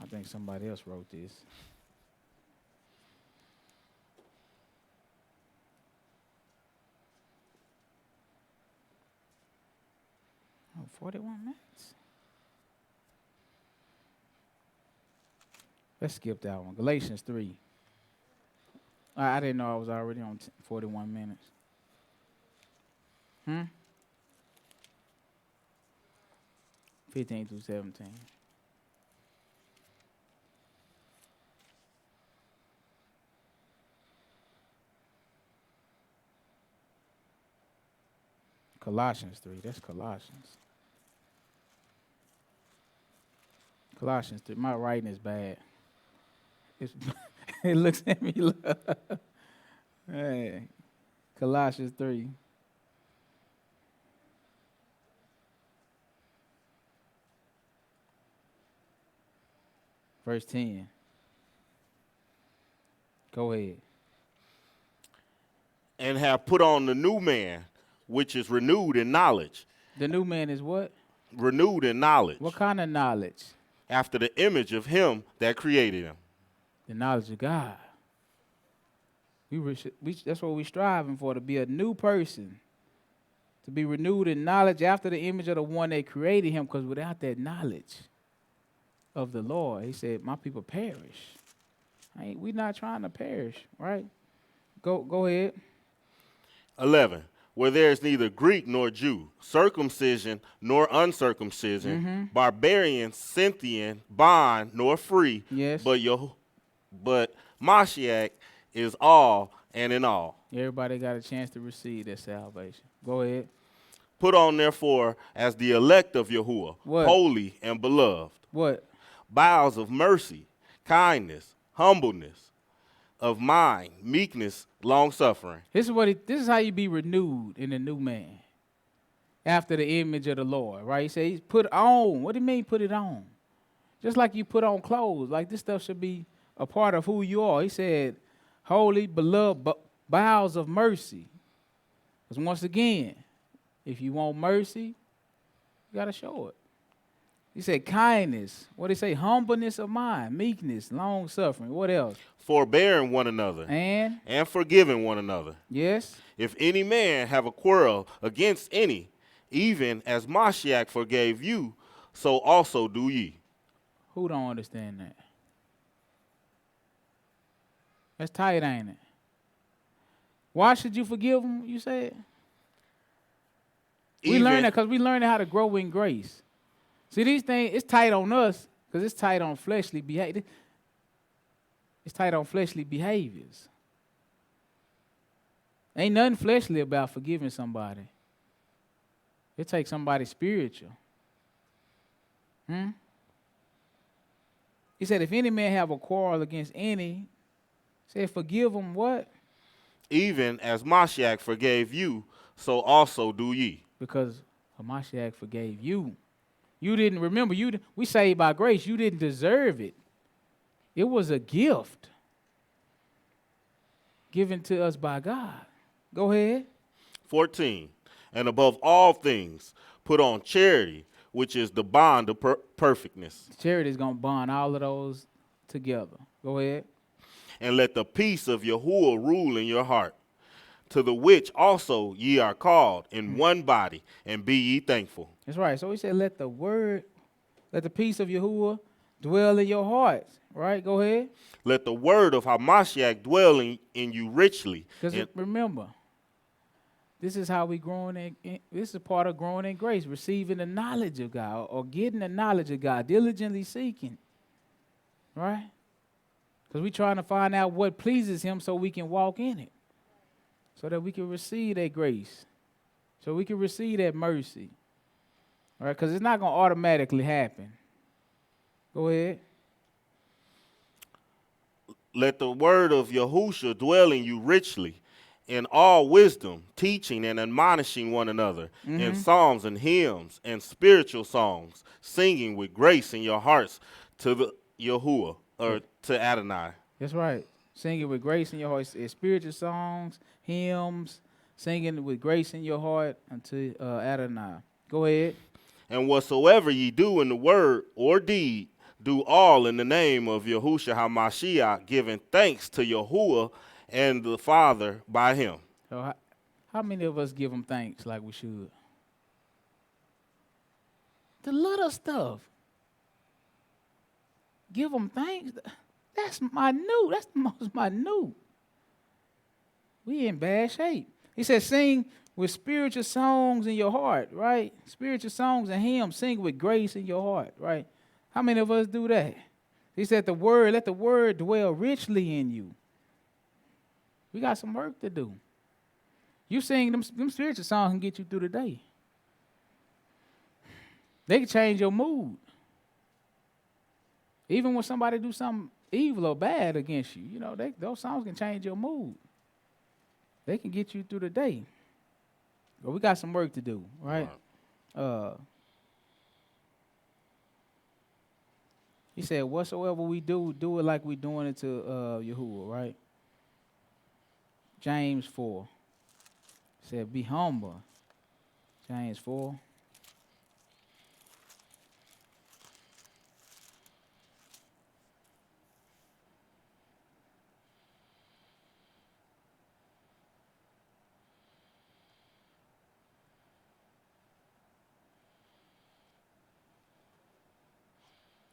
I think somebody else wrote this. Oh, 41 minutes. Let's skip that one. Galatians 3. I didn't know I was already on 41 minutes. 15 through 17. Colossians 3. That's Colossians. Colossians 3. My writing is bad. It looks at me. Hey, Colossians 3. Verse 10. Go ahead. And have put on the new man, which is renewed in knowledge. The new man is what? Renewed in knowledge. What kind of knowledge? After the image of him that created him. The knowledge of God. That's what we're striving for, to be a new person. To be renewed in knowledge after the image of the one that created him, because without that knowledge of the Lord, he said, my people perish. We're not trying to perish, right? Go ahead. 11. Where there is neither Greek nor Jew, circumcision nor uncircumcision, barbarian, Scythian, bond nor free, Yes. but Mashiach is all and in all. Everybody got a chance to receive their salvation. Go ahead. Put on, therefore, as the elect of Yahuwah, What? holy and beloved, What? bowels of mercy, kindness, humbleness of mind, meekness, long-suffering. This is how you be renewed in the new man. After the image of the Lord, right? He says, put on. What do you mean put it on? Just like you put on clothes. Like this stuff should be a part of who you are. He said, holy, beloved, bowels of mercy. Because once again, if you want mercy, you got to show it. He said kindness. What did he say? Humbleness of mind, meekness, long-suffering. What else? Forbearing one another, And forgiving one another. yes, If any man have a quarrel against any, even as Mashiach forgave you, so also do ye. who don't understand that? That's tight, ain't it? Why should you forgive them, you said? We learn that because we learn how to grow in grace. See, these things, it's tight on us because it's tight on fleshly behavior. It's tight on fleshly behaviors. Ain't nothing fleshly about forgiving somebody. It takes somebody spiritual. He said, if any man have a quarrel against any, he said, forgive them what? Even as Mashiach forgave you, so also do ye. Because Hamashiach forgave you. You didn't remember. We saved by grace. You didn't deserve it. It was a gift given to us by God. Go ahead. 14. And above all things, put on charity, which is the bond of perfectness. Charity is going to bond all of those together. Go ahead. And let the peace of Yahuwah rule in your heart, to the which also ye are called in one body, and be ye thankful. That's right. So he said, let the peace of Yahuwah dwell in your hearts. Right? Go ahead. Let the word of Hamashiach dwell in you richly. Because remember, this is how we growing this is part of growing in grace, receiving the knowledge of God or getting the knowledge of God, diligently seeking. Right? Because we're trying to find out what pleases him so we can walk in it. So that we can receive that grace. So we can receive that mercy. All right? Because it's not going to automatically happen. Go ahead. Let the word of Yahusha dwell in you richly, in all wisdom, teaching and admonishing one another, in psalms and hymns and spiritual songs, singing with grace in your hearts to the Yahuwah, or to Adonai. That's right. Singing with grace in your heart. It's spiritual songs, hymns, singing with grace in your heart unto Adonai. Go ahead. And whatsoever ye do in the word or deed, do all in the name of Yahushua HaMashiach, giving thanks to Yahuwah and the Father by him. So how many of us give him thanks like we should? The little stuff. Give him thanks. That's minute. That's the most minute. We in bad shape. He said, sing with spiritual songs in your heart, right? Spiritual songs and hymns, sing with grace in your heart, right? How many of us do that? He said, let the word dwell richly in you. We got some work to do. You sing them spiritual songs can get you through the day. They can change your mood. Even when somebody do something evil or bad against you, you know, those songs can change your mood. They can get you through the day. But we got some work to do, right? He said, whatsoever we do, do it like we doing it to Yahuwah, right? James 4 said, be humble. James 4.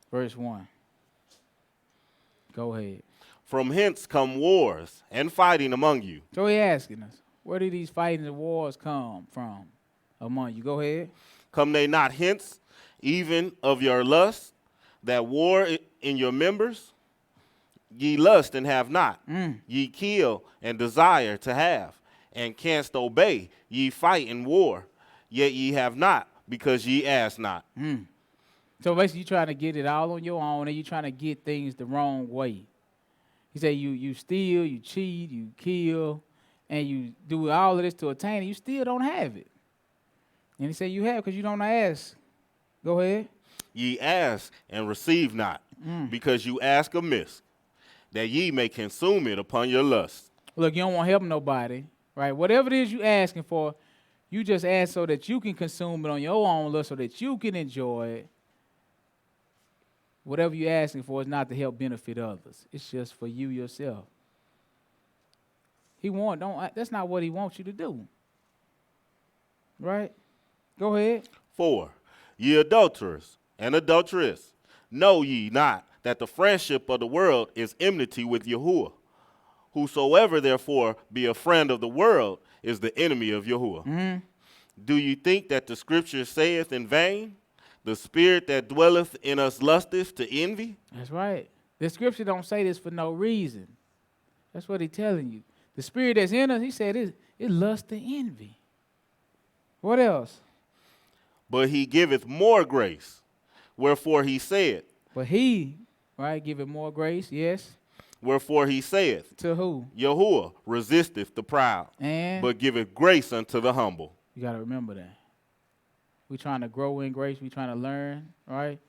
Verse 1. Go ahead. From hence come wars and fighting among you. So he asking us, where do these fighting and wars come from among you? Go ahead. Come they not hence, even of your lust, that war in your members? Ye lust and have not. Ye kill and desire to have, and canst obey. Ye fight in war, yet ye have not, because ye ask not. So basically, you trying to get it all on your own, and you trying to get things the wrong way. He said you steal, you cheat, you kill, and you do all of this to attain it. You still don't have it. And he said you have because you don't ask. Go ahead. Ye ask and receive not, because you ask amiss, that ye may consume it upon your lust. Look, you don't want to help nobody, right? Whatever it is you asking for, you just ask so that you can consume it on your own lust, so that you can enjoy it. Whatever you're asking for is not to help benefit others. It's just for you yourself. That's not what he wants you to do. Right? Go ahead. 4. Ye adulterers and adulteress, know ye not that the friendship of the world is enmity with Yahuwah? Whosoever therefore be a friend of the world is the enemy of Yahuwah. Do you think that the scripture saith in vain, the spirit that dwelleth in us lusteth to envy? That's right. The scripture don't say this for no reason. That's what he's telling you. The spirit that's in us, he said, it lusts to envy. What else? But he giveth more grace. Wherefore he said. But he, right, giveth more grace, yes. Wherefore he saith. To who? Yahuwah resisteth the proud, but giveth grace unto the humble. You got to remember that. We're trying to grow in grace. We're trying to learn, right?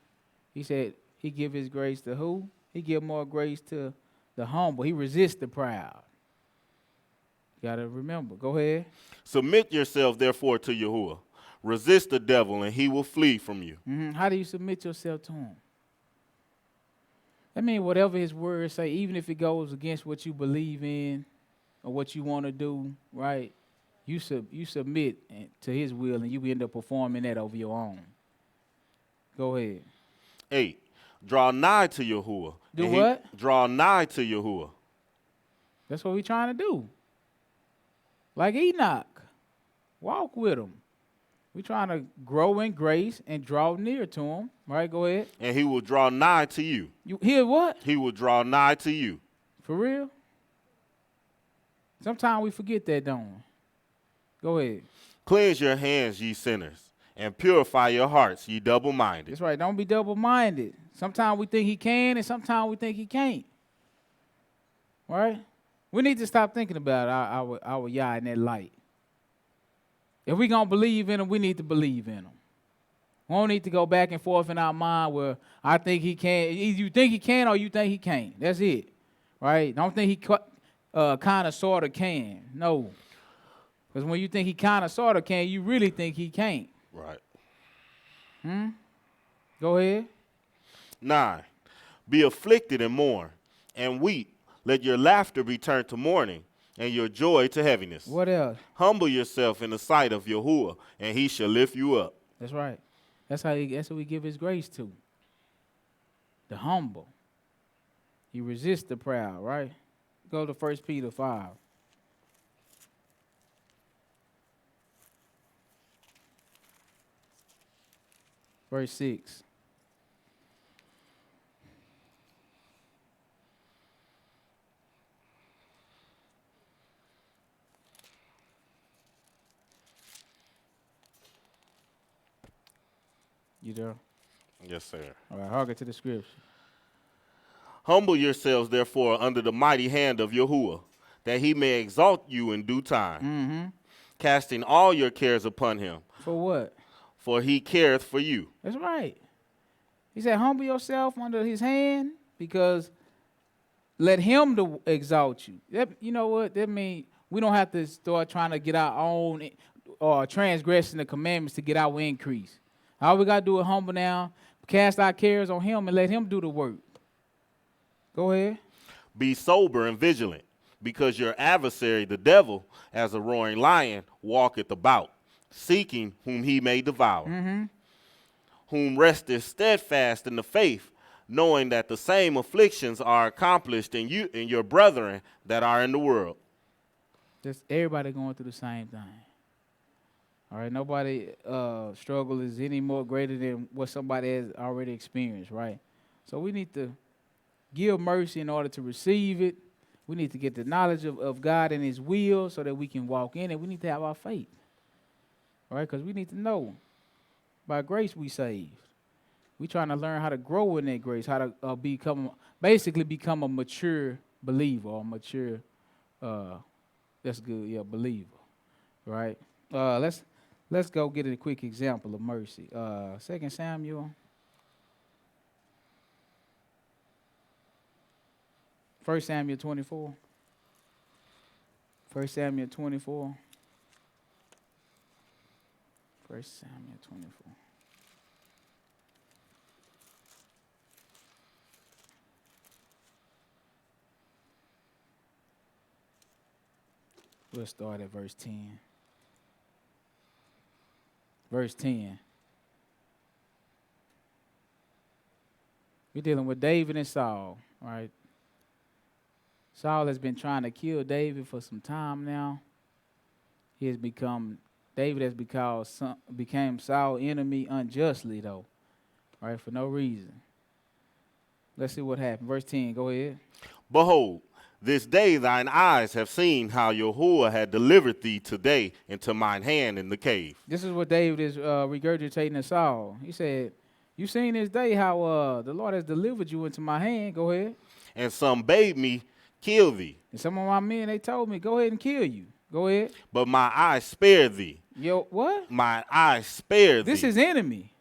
He said he give his grace to who? He give more grace to the humble. He resists the proud. You got to remember. Go ahead. Submit yourself, therefore, to Yahuwah. Resist the devil, and he will flee from you. How do you submit yourself to him? That means whatever his words say, even if it goes against what you believe in or what you want to do, right? You submit to his will, and you end up performing that over your own. Go ahead. 8. Draw nigh to Yahuwah. Do what? Draw nigh to Yahuwah. That's what we're trying to do. Like Enoch. Walk with him. We're trying to grow in grace and draw near to him. Right, go ahead. And he will draw nigh to you. You hear what? He will draw nigh to you. For real? Sometimes we forget that, don't we? Go ahead. Cleanse your hands, ye sinners, and purify your hearts, ye double-minded. That's right. Don't be double-minded. Sometimes we think he can, and sometimes we think he can't. Right? We need to stop thinking about our Yah in that light. If we're going to believe in him, we need to believe in him. We don't need to go back and forth in our mind where I think he can. Either you think he can or you think he can't. That's it. Right? Don't think he kind of sort of can. No. Because when you think he kind of sort of can, you really think he can't. Right. Go ahead. 9. Be afflicted and mourn, and weep. Let your laughter be turned to mourning, and your joy to heaviness. What else? Humble yourself in the sight of Yahuwah, and he shall lift you up. That's right. That's what we give his grace to. The humble. He resists the proud, right? Go to 1 Peter 5. Verse 6. You there? Yes, sir. All right, hearken to the scripture. Humble yourselves, therefore, under the mighty hand of Yahuwah, that he may exalt you in due time, casting all your cares upon him, For what? for he careth for you. That's right. He said, humble yourself under his hand because let him to exalt you. That, you know what? That means we don't have to start trying to get our own or transgressing the commandments to get our increase. All we got to do is humble now, cast our cares on him, and let him do the work. Go ahead. Be sober and vigilant, because your adversary, the devil, as a roaring lion, walketh about, seeking whom he may devour. Whom resteth steadfast in the faith, knowing that the same afflictions are accomplished in you and your brethren that are in the world. Just everybody going through the same thing. All right, nobody struggle is any more greater than what somebody has already experienced, right? So we need to give mercy in order to receive it. We need to get the knowledge of God and his will so that we can walk in it. We need to have our faith, all right? Because we need to know by grace we saved. We trying to learn how to grow in that grace, how to become a mature believer or mature, that's good, yeah, believer, right? Let's go get a quick example of mercy. 2 Samuel. 1 Samuel 24. 1 Samuel 24. 1 Samuel 24. We'll start at verse 10. Verse 10. We're dealing with David and Saul, right? Saul has been trying to kill David for some time now. David has became Saul's enemy unjustly, though, right, for no reason. Let's see what happened. Verse 10, go ahead. Behold, this day thine eyes have seen how Yahuwah had delivered thee today into mine hand in the cave. This is what David is regurgitating to Saul. He said, you seen this day how the Lord has delivered you into my hand. Go ahead. And some bade me kill thee. And some of my men, they told me, go ahead and kill you. Go ahead. But my eyes spared thee. Yo, what? My eyes spared thee. This is enemy.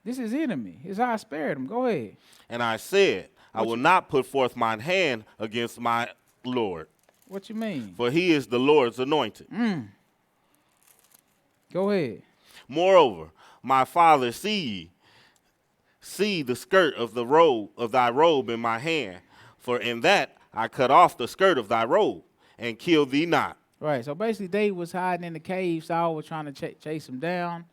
This is enemy. His eyes spared him. Go ahead. And I said, I will not put forth mine hand against my Lord. What you mean? For he is the Lord's anointed. Go ahead. Moreover, my father, see the skirt of thy robe in my hand, for in that I cut off the skirt of thy robe, and killed thee not. Right. So basically, David was hiding in the cave. Saul was trying to chase him down,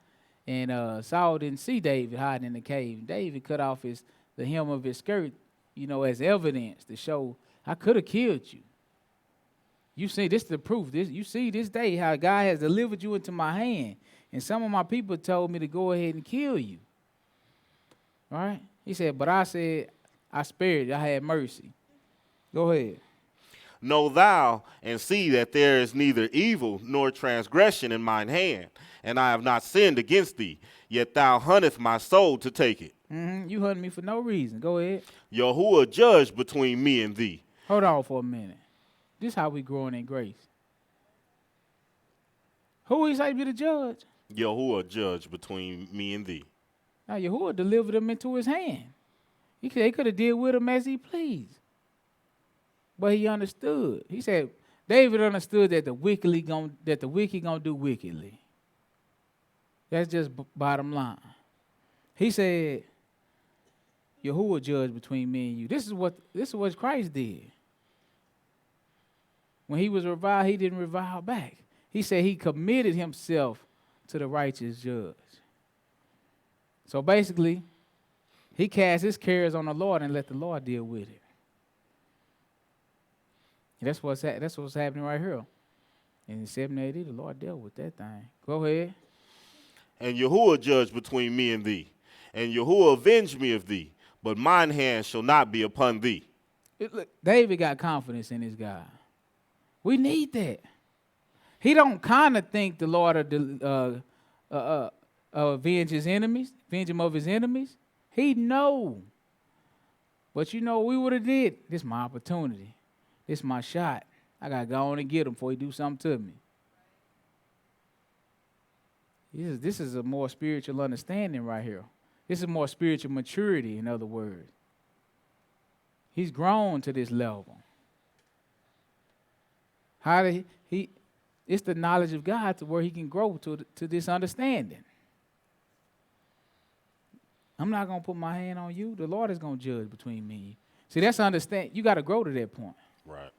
and Saul didn't see David hiding in the cave. David cut off the hem of his skirt, as evidence to show I could have killed you. You see, this is the proof. You see this day how God has delivered you into my hand. And some of my people told me to go ahead and kill you. All right? He said, but I said, I spared you. I had mercy. Go ahead. Know thou and see that there is neither evil nor transgression in mine hand, and I have not sinned against thee, yet thou huntest my soul to take it. You hunting me for no reason. Go ahead. Yahuwah judge between me and thee. Hold on for a minute. This is how we growing in grace. Who is able to judge? Yahuwah judge between me and thee. Now Yahuwah delivered him into his hand. He could have dealt with him as he pleased. But he understood. He said, David understood that the wicked gonna do wickedly. That's just bottom line. He said, Yahuwah judge between me and you. This is what Christ did. When he was reviled, he didn't revile back. He said he committed himself to the righteous judge. So basically, he cast his cares on the Lord and let the Lord deal with it. And that's what's happening right here. In 7 AD, the Lord dealt with that thing. Go ahead. And Yahuwah judge between me and thee. And Yahuwah avenge me of thee, but mine hand shall not be upon thee. Look, David got confidence in his God. We need that. He don't kind of think the Lord avenge his enemies, avenge him of his enemies. He know But you know what we would have did? This my opportunity. This my shot. I got to go on and get him before he do something to me. This is a more spiritual understanding right here. This is more spiritual maturity, in other words. He's grown to this level. How did he it's the knowledge of God to where he can grow to this understanding. I'm not going to put my hand on you. The Lord is going to judge between me and you. See, that's understand. You got to grow to that point. Right.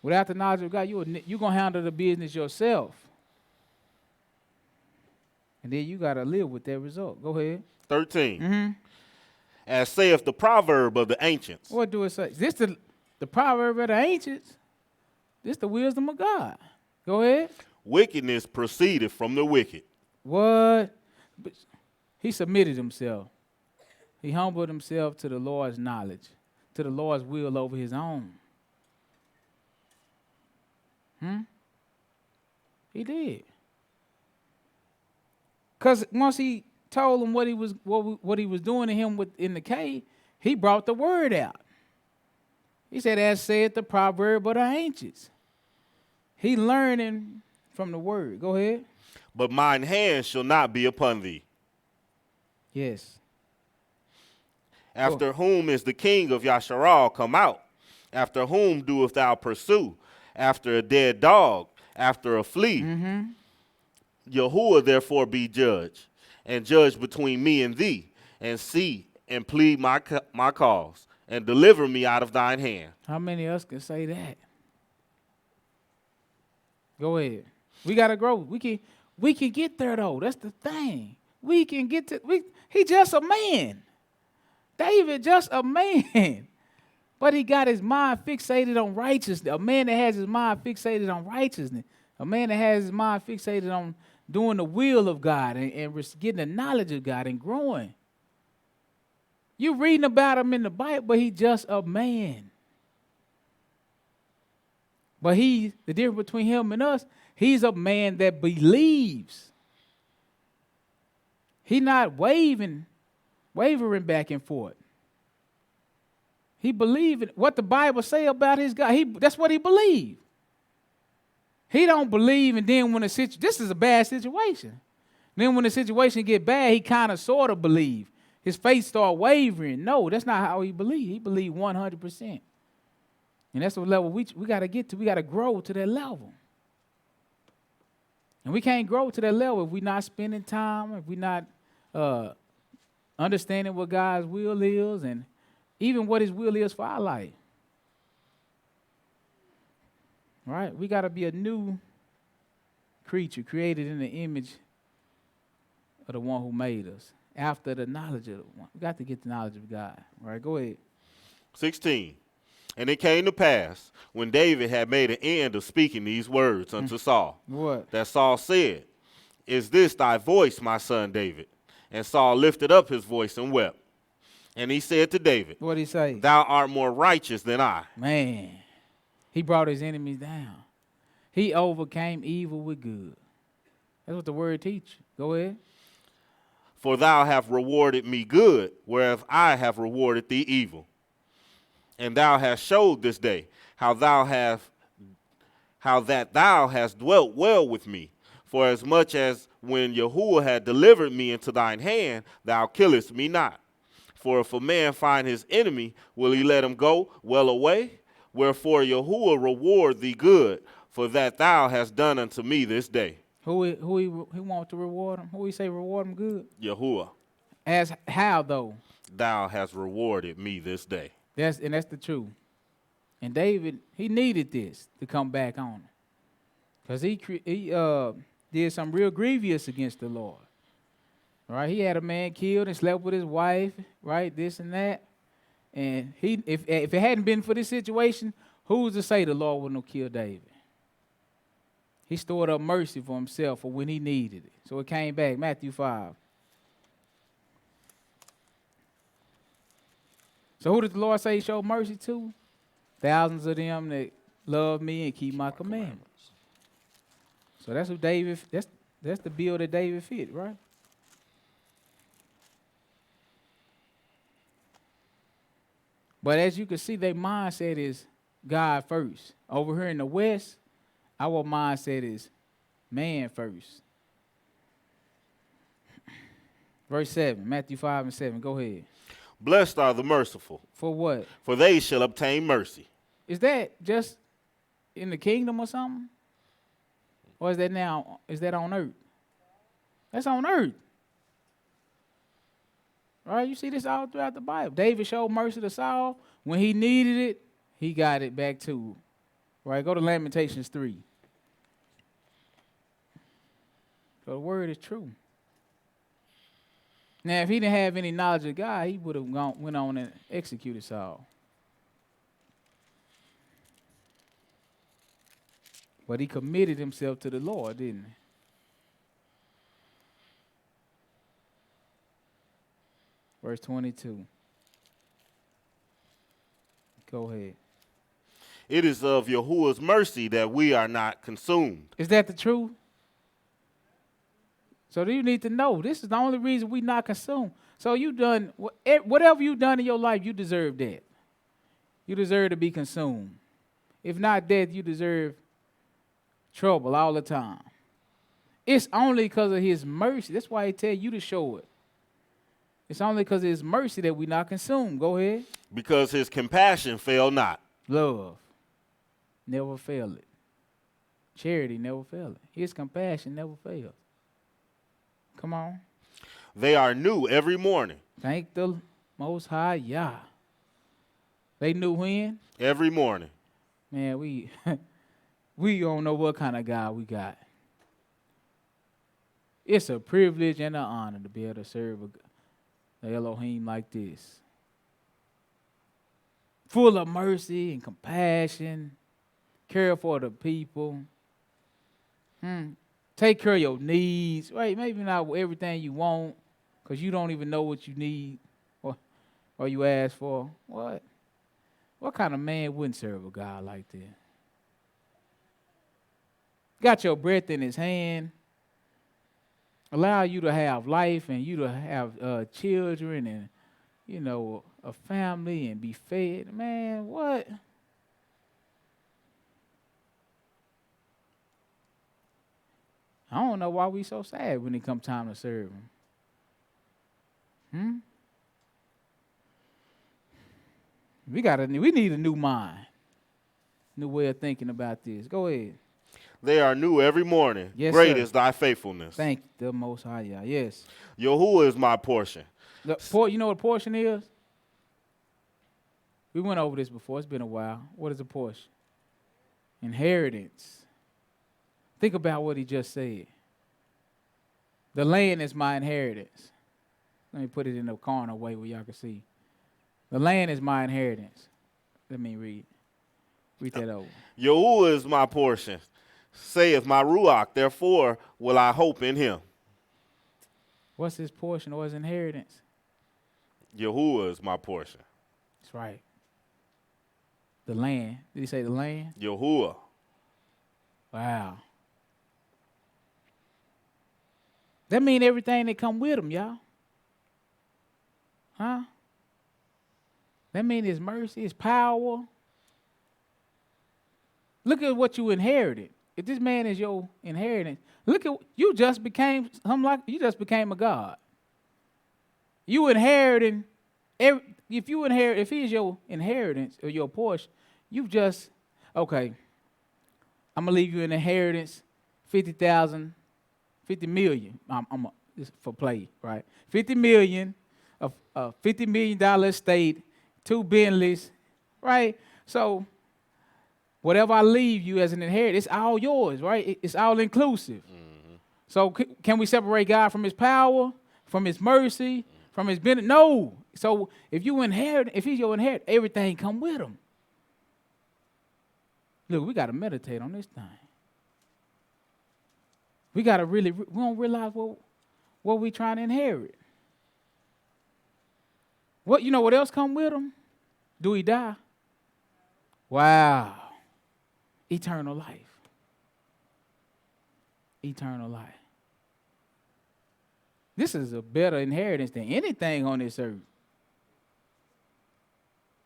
Without the knowledge of God, you're going to handle the business yourself. And then you got to live with that result. Go ahead. 13. Mm-hmm. As saith the proverb of the ancients. What do it say? This the proverb of the ancients. This the wisdom of God. Go ahead. Wickedness proceedeth from the wicked. What? But he submitted himself. He humbled himself to the Lord's knowledge, to the Lord's will over his own. He did. Because once he told him what he was doing to him in the cave, he brought the word out. He said, as said the proverb of the ancients. He learning from the word. Go ahead. But mine hand shall not be upon thee. Yes. After whom is the king of Yasharal come out? After whom doest thou pursue? After a dead dog, after a flea. Yahuwah therefore be judge, and judge between me and thee, and see and plead my cause, and deliver me out of thine hand. How many of us can say that? Go ahead. We gotta grow. We can get there though. That's the thing. We can get to. He just a man. David just a man, but he got his mind fixated on righteousness. A man that has his mind fixated on righteousness. A man that has his mind fixated on doing the will of God and getting the knowledge of God and growing. You reading about him in the Bible, but he just a man. But the difference between him and us, he's a man that believes. He not wavering back and forth. He believed what the Bible say about his God. That's what he believed. He don't believe, and then when this is a bad situation. Then when the situation get bad, he kind of sort of believe. His faith start wavering. No, that's not how he believed. He believed 100%. And that's the level we got to get to. We got to grow to that level. And we can't grow to that level if we're not spending time, if we're not understanding what God's will is and even what his will is for our life. Right? We got to be a new creature created in the image of the one who made us, after the knowledge of the one. We got to get the knowledge of God. All right, go ahead. 16. And it came to pass, when David had made an end of speaking these words unto Saul, What? that Saul said, Is this thy voice, my son David? And Saul lifted up his voice and wept. And he said to David, What did he say? Thou art more righteous than I. Man, he brought his enemies down. He overcame evil with good. That's what the word teaches. Go ahead. For thou hast rewarded me good, whereas I have rewarded thee evil. And thou hast showed this day how that thou hast dwelt well with me. For as much as when Yahuwah had delivered me into thine hand, thou killest me not. For if a man find his enemy, will he let him go well away? Wherefore Yahuwah reward thee good, for that thou hast done unto me this day. Who he want to reward him? Who he say reward him good? Yahuwah, As how though? thou hast rewarded me this day. That's the truth. And David, he needed this to come back on him, because he did some real grievous against the Lord. Right? He had a man killed and slept with his wife. Right? This and that. And if it hadn't been for this situation, who's to say the Lord wouldn't have killed David? He stored up mercy for himself for when he needed it. So it came back. Matthew 5. So who did the Lord say he showed mercy to? Thousands of them that love me and keep my commandments. So that's who David, that's the bill that David fit, right? But as you can see, their mindset is God first. Over here in the West, our mindset is man first. Verse 7, Matthew 5 and 7. Go ahead. Blessed are the merciful, For what? for they shall obtain mercy. Is that just in the kingdom or something? Or is that on earth? That's on earth. Right? You see this all throughout the Bible. David showed mercy to Saul. When he needed it, he got it back too. Right? Go to Lamentations 3. So the word is true. Now, if he didn't have any knowledge of God, he would have went on and executed Saul. But he committed himself to the Lord, didn't he? Verse 22. Go ahead. It is of Yahuwah's mercy that we are not consumed. Is that the truth? So you need to know this is the only reason we not consumed. So you done whatever you done in your life, you deserve that. You deserve to be consumed. If not death, you deserve trouble all the time. It's only because of his mercy. That's why he tell you to show it. It's only because of his mercy that we not consumed. Go ahead. Because his compassion fail not. Love never fail it. Charity never fail it. His compassion never fails. Come on. They are new every morning. Thank the Most High Yah. They knew when? Every morning. Man, we don't know what kind of God we got. It's a privilege and an honor to be able to serve a Elohim like this. Full of mercy and compassion. Care for the people. Take care of your needs. Right? Maybe not everything you want because you don't even know what you need or you ask for. What? What kind of man wouldn't serve a God like that? Got your breath in his hand. Allow you to have life and you to have children and, you know, a family and be fed. Man, what? I don't know why we so sad when it comes time to serve him. We need a new mind, new way of thinking about this. Go ahead. They are new every morning. Yes, Great sir. is thy faithfulness. Thank the Most High. Yah. Yes. Yahuwah is my portion. You know what a portion is? We went over this before. It's been a while. What is a portion? Inheritance. Think about what he just said. The land is my inheritance. Let me put it in the corner way where y'all can see. The land is my inheritance. Let me read. Read that over. Yahuwah is my portion. Saith my Ruach, therefore will I hope in him. What's his portion or his inheritance? Yahuwah is my portion. That's right. The land. Did he say the land? Yahuwah. Wow. That mean everything that come with him, y'all. Huh? That mean his mercy, his power. Look at what you inherited. If this man is your inheritance, look at you just became a God. You inheriting if he is your inheritance or your portion, you just okay. I'm gonna leave you an inheritance, 50,000, 50 million. This for play, right? 50 million, a $50 million estate, 2 Bentleys, right? So whatever I leave you as an inheritance, it's all yours, right? It's all inclusive. Mm-hmm. So can we separate God from his power, from his mercy, from his benefit? No. So if he's your inheritance, everything come with him. Look, we got to meditate on this thing. We got to we don't realize what we trying to inherit. You know what else come with him? Do he die? Wow. Eternal life. Eternal life. This is a better inheritance than anything on this earth.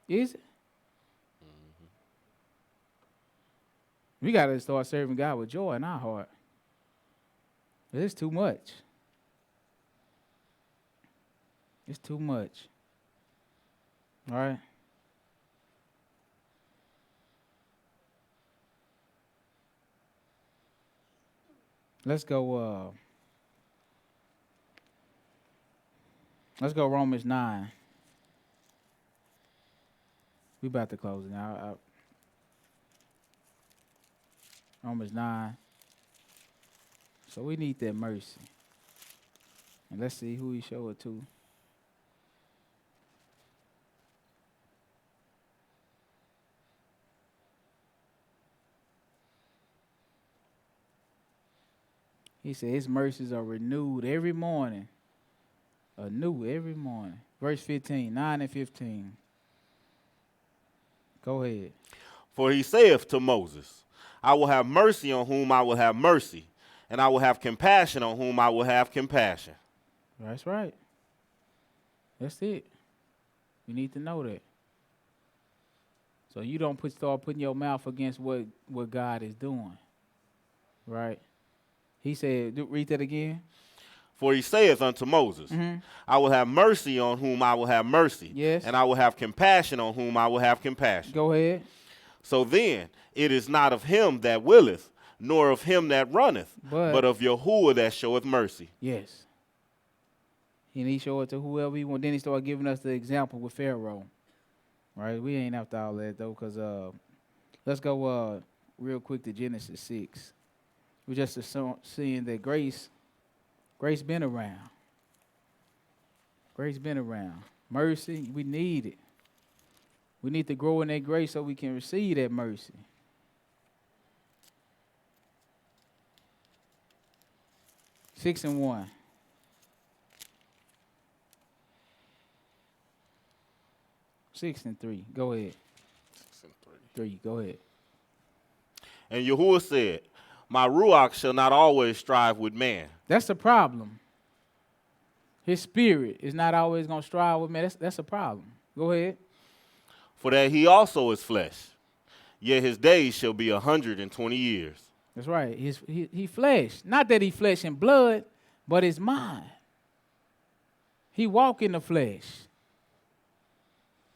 Is it? We got to start serving God with joy in our heart. It's too much. It's too much. All right? Let's go Romans 9. We about to close it now. Romans 9. So we need that mercy. And let's see who he showed it to. He said his mercies are renewed every morning. Anew every morning. Verse 15, 9 and 15. Go ahead. For he saith to Moses, I will have mercy on whom I will have mercy, and I will have compassion on whom I will have compassion. That's right. That's it. We need to know that. So you don't start putting your mouth against what God is doing. Right? He said, read that again. For he saith unto Moses, I will have mercy on whom I will have mercy, Yes. and I will have compassion on whom I will have compassion. Go ahead. So then, it is not of him that willeth, nor of him that runneth, but of Yahuwah that showeth mercy. Yes. And he showed it to whoever he want. Then he started giving us the example with Pharaoh. Right? We ain't after all that, though, because let's go real quick to Genesis 6. We're just seeing that grace been around. Grace been around. Mercy, we need it. We need to grow in that grace so we can receive that mercy. Six and 1. 6 and 3. Go ahead. 6 and 3. Go ahead. And Yahuwah said, my Ruach shall not always strive with man. That's the problem. His spirit is not always going to strive with man. That's a problem. Go ahead. For that he also is flesh, yet his days shall be 120 years. That's right. He flesh. Not that he flesh and blood, but his mind. He walk in the flesh.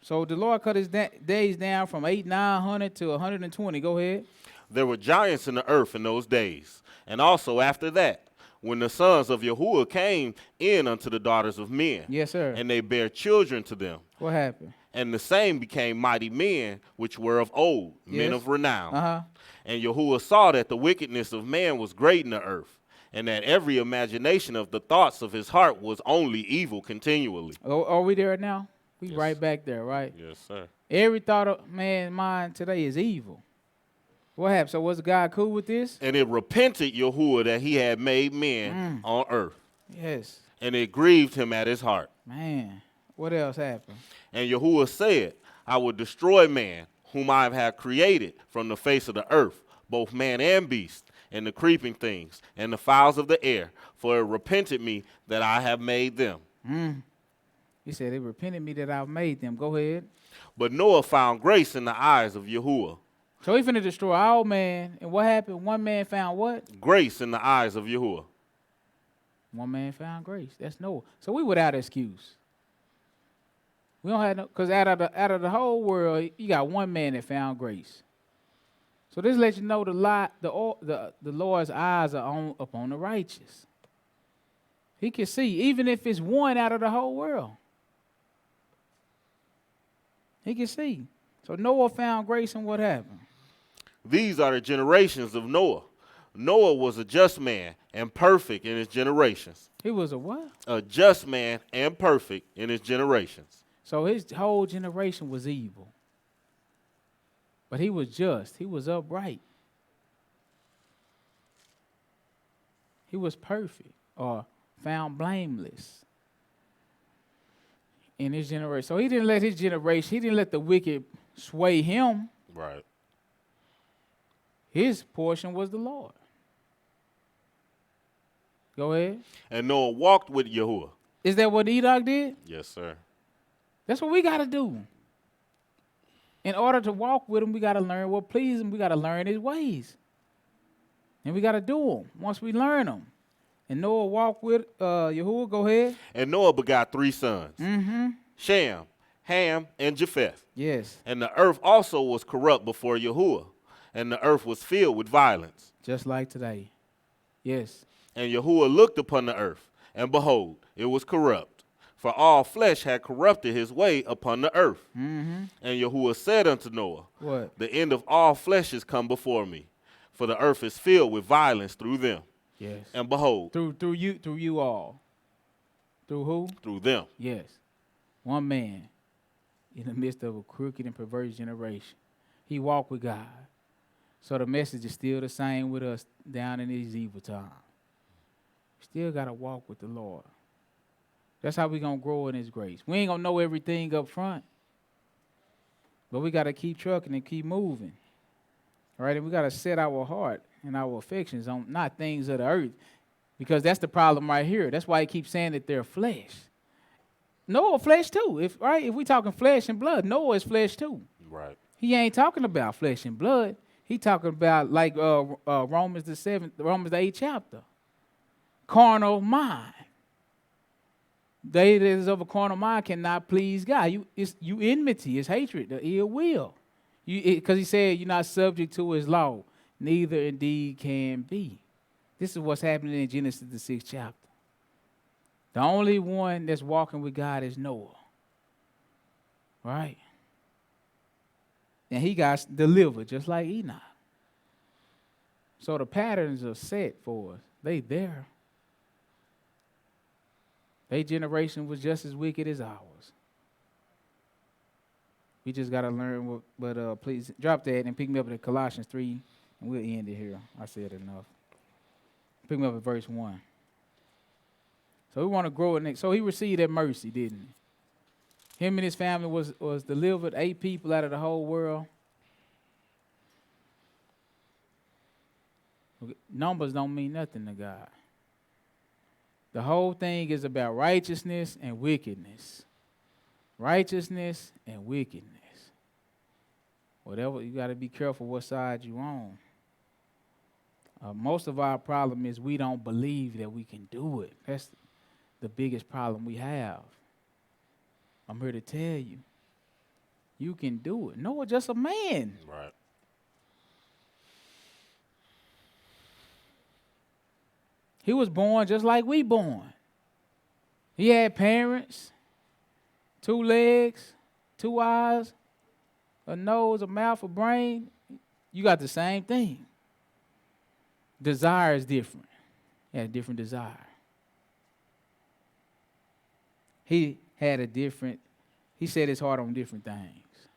So the Lord cut his days down from 900 to 120. Go ahead. There were giants in the earth in those days, and also after that, when the sons of Yahuwah came in unto the daughters of men. Yes, sir. And they bare children to them. What happened? And the same became mighty men, which were of old, men Yes. of renown. Uh-huh. And Yahuwah saw that the wickedness of man was great in the earth, and that every imagination of the thoughts of his heart was only evil continually. Are we there now? We Yes. right back there, right? Yes, sir. Every thought of man's mind today is evil. What happened? So was God cool with this? And it repented Yahuwah that he had made men on earth, Yes. and it grieved him at his heart. Man, what else happened? And Yahuwah said, I will destroy man, whom I have created from the face of the earth, both man and beast, and the creeping things, and the fowls of the air, for it repented me that I have made them. He said, it repented me that I've made them. Go ahead. But Noah found grace in the eyes of Yahuwah. So he finna destroy all man. And what happened? One man found what? Grace in the eyes of Yahuwah. One man found grace. That's Noah. So we without excuse. We don't have no, because out of the whole world, you got one man that found grace. So this lets you know the Lord's eyes are upon the righteous. He can see, even if it's one out of the whole world. He can see. So Noah found grace, and what happened? These are the generations of Noah. Noah was a just man and perfect in his generations. He was a what? A just man and perfect in his generations. So his whole generation was evil. But he was just. He was upright. He was perfect or found blameless in his generation. So he didn't let his generation, he didn't let the wicked sway him. Right. His portion was the Lord. Go ahead. And Noah walked with Yahuwah. Is that what Enoch did? Yes, sir. That's what we got to do. In order to walk with him, we got to learn what pleases him. We got to learn his ways. And we got to do them once we learn them. And Noah walked with Yahuwah. Go ahead. And Noah begot 3 sons, Mm-hmm. Shem, Ham, and Japheth. Yes. And the earth also was corrupt before Yahuwah, and the earth was filled with violence. Just like today. Yes. And Yahuwah looked upon the earth, and behold, it was corrupt. For all flesh had corrupted his way upon the earth. Mm-hmm. And Yahuwah said unto Noah, What? the end of all flesh is come before me, for the earth is filled with violence through them. Yes. And behold, Through you all. Through who? through them. Yes. One man in the midst of a crooked and perverse generation. He walked with God. So the message is still the same with us down in these evil times. Still got to walk with the Lord. That's how we going to grow in his grace. We ain't going to know everything up front. But we got to keep trucking and keep moving. All right? And we got to set our heart and our affections on not things of the earth. Because that's the problem right here. That's why he keeps saying that they're flesh. Noah flesh too. If we talking flesh and blood, Noah is flesh too. Right. He ain't talking about flesh and blood. He talking about like Romans the 8th chapter. Carnal mind. They that is of a carnal mind cannot please God. You enmity, it's hatred, the ill will. Because he said you're not subject to his law. Neither indeed can be. This is what's happening in Genesis the 6th chapter. The only one that's walking with God is Noah. Right? And he got delivered just like Enoch. So the patterns are set for us. They there. Their generation was just as wicked as ours. We just got to learn what, but please drop that and pick me up at Colossians 3, and we'll end it here. I said enough. Pick me up at verse 1. So we want to grow in it. So he received that mercy, didn't he? Him and his family was delivered, 8 people out of the whole world. Numbers don't mean nothing to God. The whole thing is about righteousness and wickedness. Righteousness and wickedness. Whatever, you got to be careful what side you on. Most of our problem is we don't believe that we can do it. That's the biggest problem we have. I'm here to tell you, you can do it. Noah just a man. Right. He was born just like we born. He had parents, 2 legs, 2 eyes, a nose, a mouth, a brain. You got the same thing. Desire is different. He had a different desire. He set his heart on different things.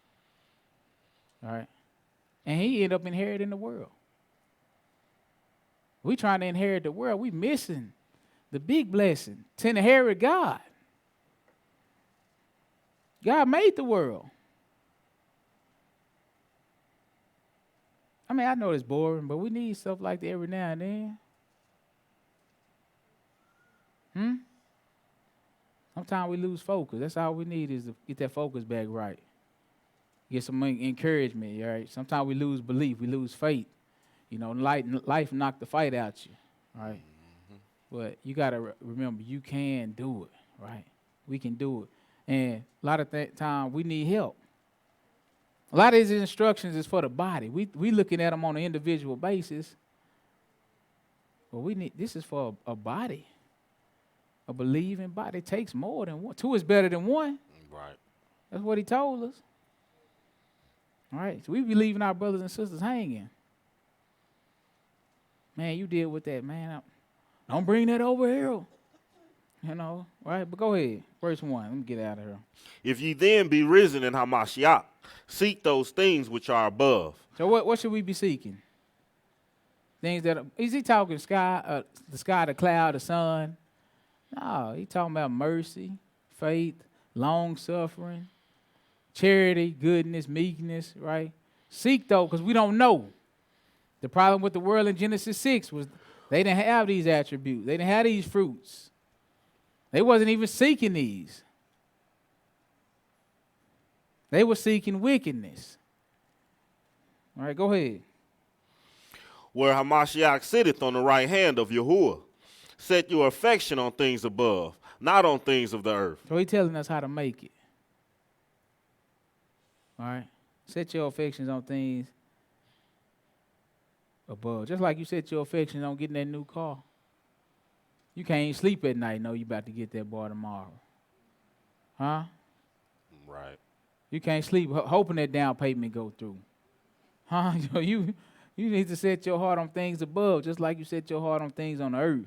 All right? And he ended up inheriting the world. We trying to inherit the world. We missing the big blessing to inherit God. God made the world. I mean, I know it's boring, but we need stuff like that every now and then. Sometimes we lose focus. That's all we need is to get that focus back right. Get some encouragement, all right? Sometimes we lose belief. We lose faith. You know, life knocked the fight out you, right? Mm-hmm. But you got to remember, you can do it, right? We can do it. And a lot of time we need help. A lot of these instructions is for the body. We looking at them on an individual basis. But this is for a body. A believing body. It takes more than one. 2 is better than 1. Right. That's what he told us. All right. So we be leaving our brothers and sisters hanging. Man, you deal with that, man. Don't bring that over here. You know, right? But go ahead. Verse 1. Let me get out of here. If ye then be risen in Hamashiach, seek those things which are above. So what should we be seeking? Things that is he talking sky, the sky, the cloud, the sun? No, he talking about mercy, faith, long suffering, charity, goodness, meekness, right? Seek though, because we don't know. The problem with the world in Genesis 6 was they didn't have these attributes. They didn't have these fruits. They wasn't even seeking these. They were seeking wickedness. All right, go ahead. Where Hamashiach sitteth on the right hand of Yahuwah. Set your affection on things above, not on things of the earth. So he's telling us how to make it. All right? Set your affections on things above. Just like you set your affections on getting that new car. You can't even sleep at night, know you about to get that boy tomorrow. Huh? Right. You can't sleep hoping that down payment go through. Huh? You need to set your heart on things above, just like you set your heart on things on the earth.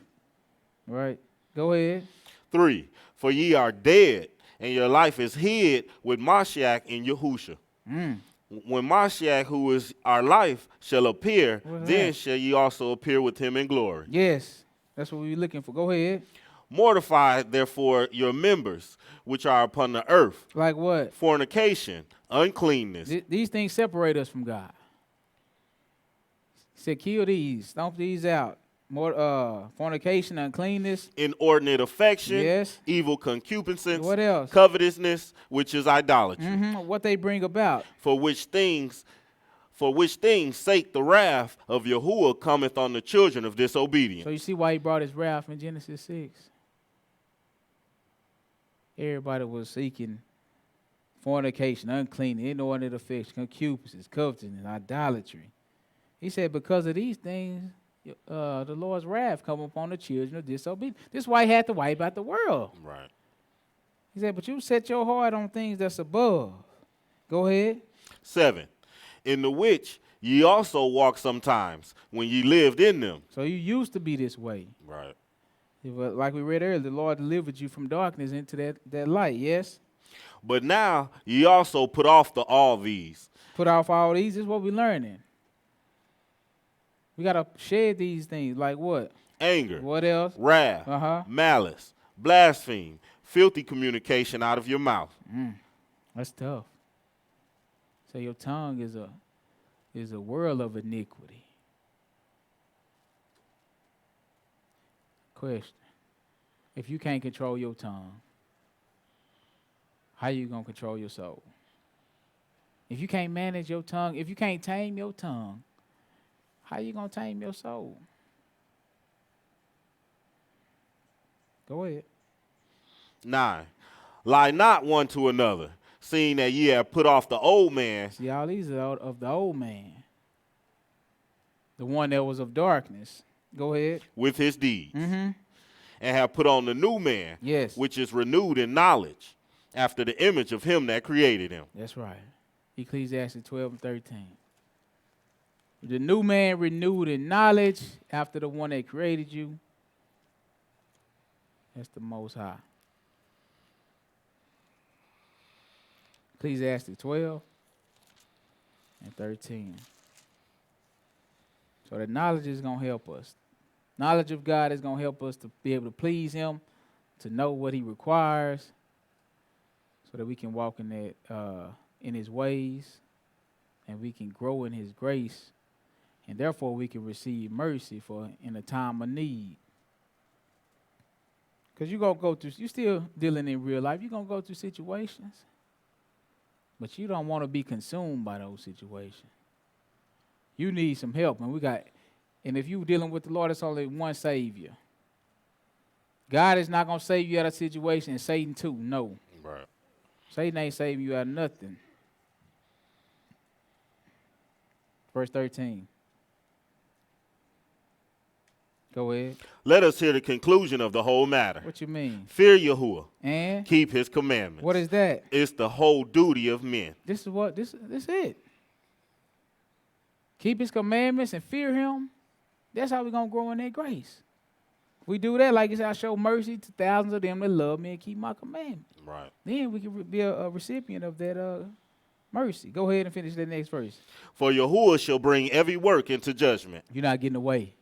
Right? Go ahead. 3. For ye are dead, and your life is hid with Mashiach in Yahusha. When Mashiach, who is our life, shall appear, What's then that? shall ye also appear with him in glory. Yes. That's what we're looking for. Go ahead. Mortify, therefore, your members, which are upon the earth, Like what? fornication, uncleanness, These things separate us from God. He said, kill these, stomp these out. More fornication, uncleanness. inordinate affection, Yes. evil concupiscence, What else? covetousness, which is idolatry. What they bring about. For which things sake the wrath of Yahuwah cometh on the children of disobedience. So you see why he brought his wrath in Genesis 6. Everybody was seeking fornication, uncleanness, inordinate affection, concupiscence, covetousness, idolatry. He said, because of these things, the Lord's wrath come upon the children of disobedience. This is why he had to wipe out the world. Right. He said, but you set your heart on things that's above. Go ahead. 7. In the which ye also walked sometimes, when ye lived in them. So you used to be this way. Right. But like we read earlier, the Lord delivered you from darkness into that light, yes? But now ye also put off all these. Put off all these. This is what we're learning. We got to shed these things. Like what? Anger, What else? wrath, malice, blaspheme, filthy communication out of your mouth. That's tough. So your tongue is a world of iniquity. Question. If you can't control your tongue, how you going to control your soul? If you can't manage your tongue, if you can't tame your tongue, how you going to tame your soul? Go ahead. 9. Lie not one to another, seeing that ye have put off the old man. See, all these are of the old man, the one that was of darkness. Go ahead. With his deeds, and have put on the new man, Yes. which is renewed in knowledge, after the image of him that created him. That's right. Ecclesiastes 12 and 13. The new man renewed in knowledge after the one that created you. That's the Most High. Ecclesiastes 12 and 13. So the knowledge is going to help us. Knowledge of God is going to help us to be able to please him, to know what he requires, so that we can walk in that in his ways, and we can grow in his grace, and therefore we can receive mercy for in a time of need. Because you're going to go through, you're still dealing in real life, you're going to go through situations, but you don't want to be consumed by those situations. You need some help, and if you're dealing with the Lord, it's only one Savior. God is not going to save you out of a situation, and Satan too, no. Right. Satan ain't saving you out of nothing. Verse 13. Go ahead. Let us hear the conclusion of the whole matter. What you mean? Fear Yahuwah, And keep his commandments. what is that? It's the whole duty of men. This is it. Keep his commandments and fear him. That's how we're going to grow in that grace. We do that, like he said, I show mercy to thousands of them that love me and keep my commandments. Right. Then we can be a recipient of that mercy. Go ahead and finish that next verse. For Yahuwah shall bring every work into judgment. You're not getting away.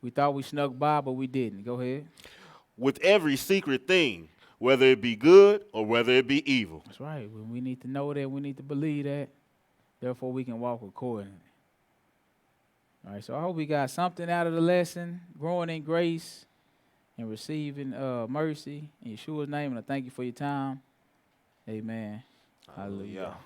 We thought we snuck by, but we didn't. Go ahead. With every secret thing, whether it be good or whether it be evil. That's right. We need to know that. We need to believe that. Therefore, we can walk accordingly. All right, so I hope we got something out of the lesson, growing in grace and receiving mercy in Yeshua's name. And I thank you for your time. Amen. Hallelujah.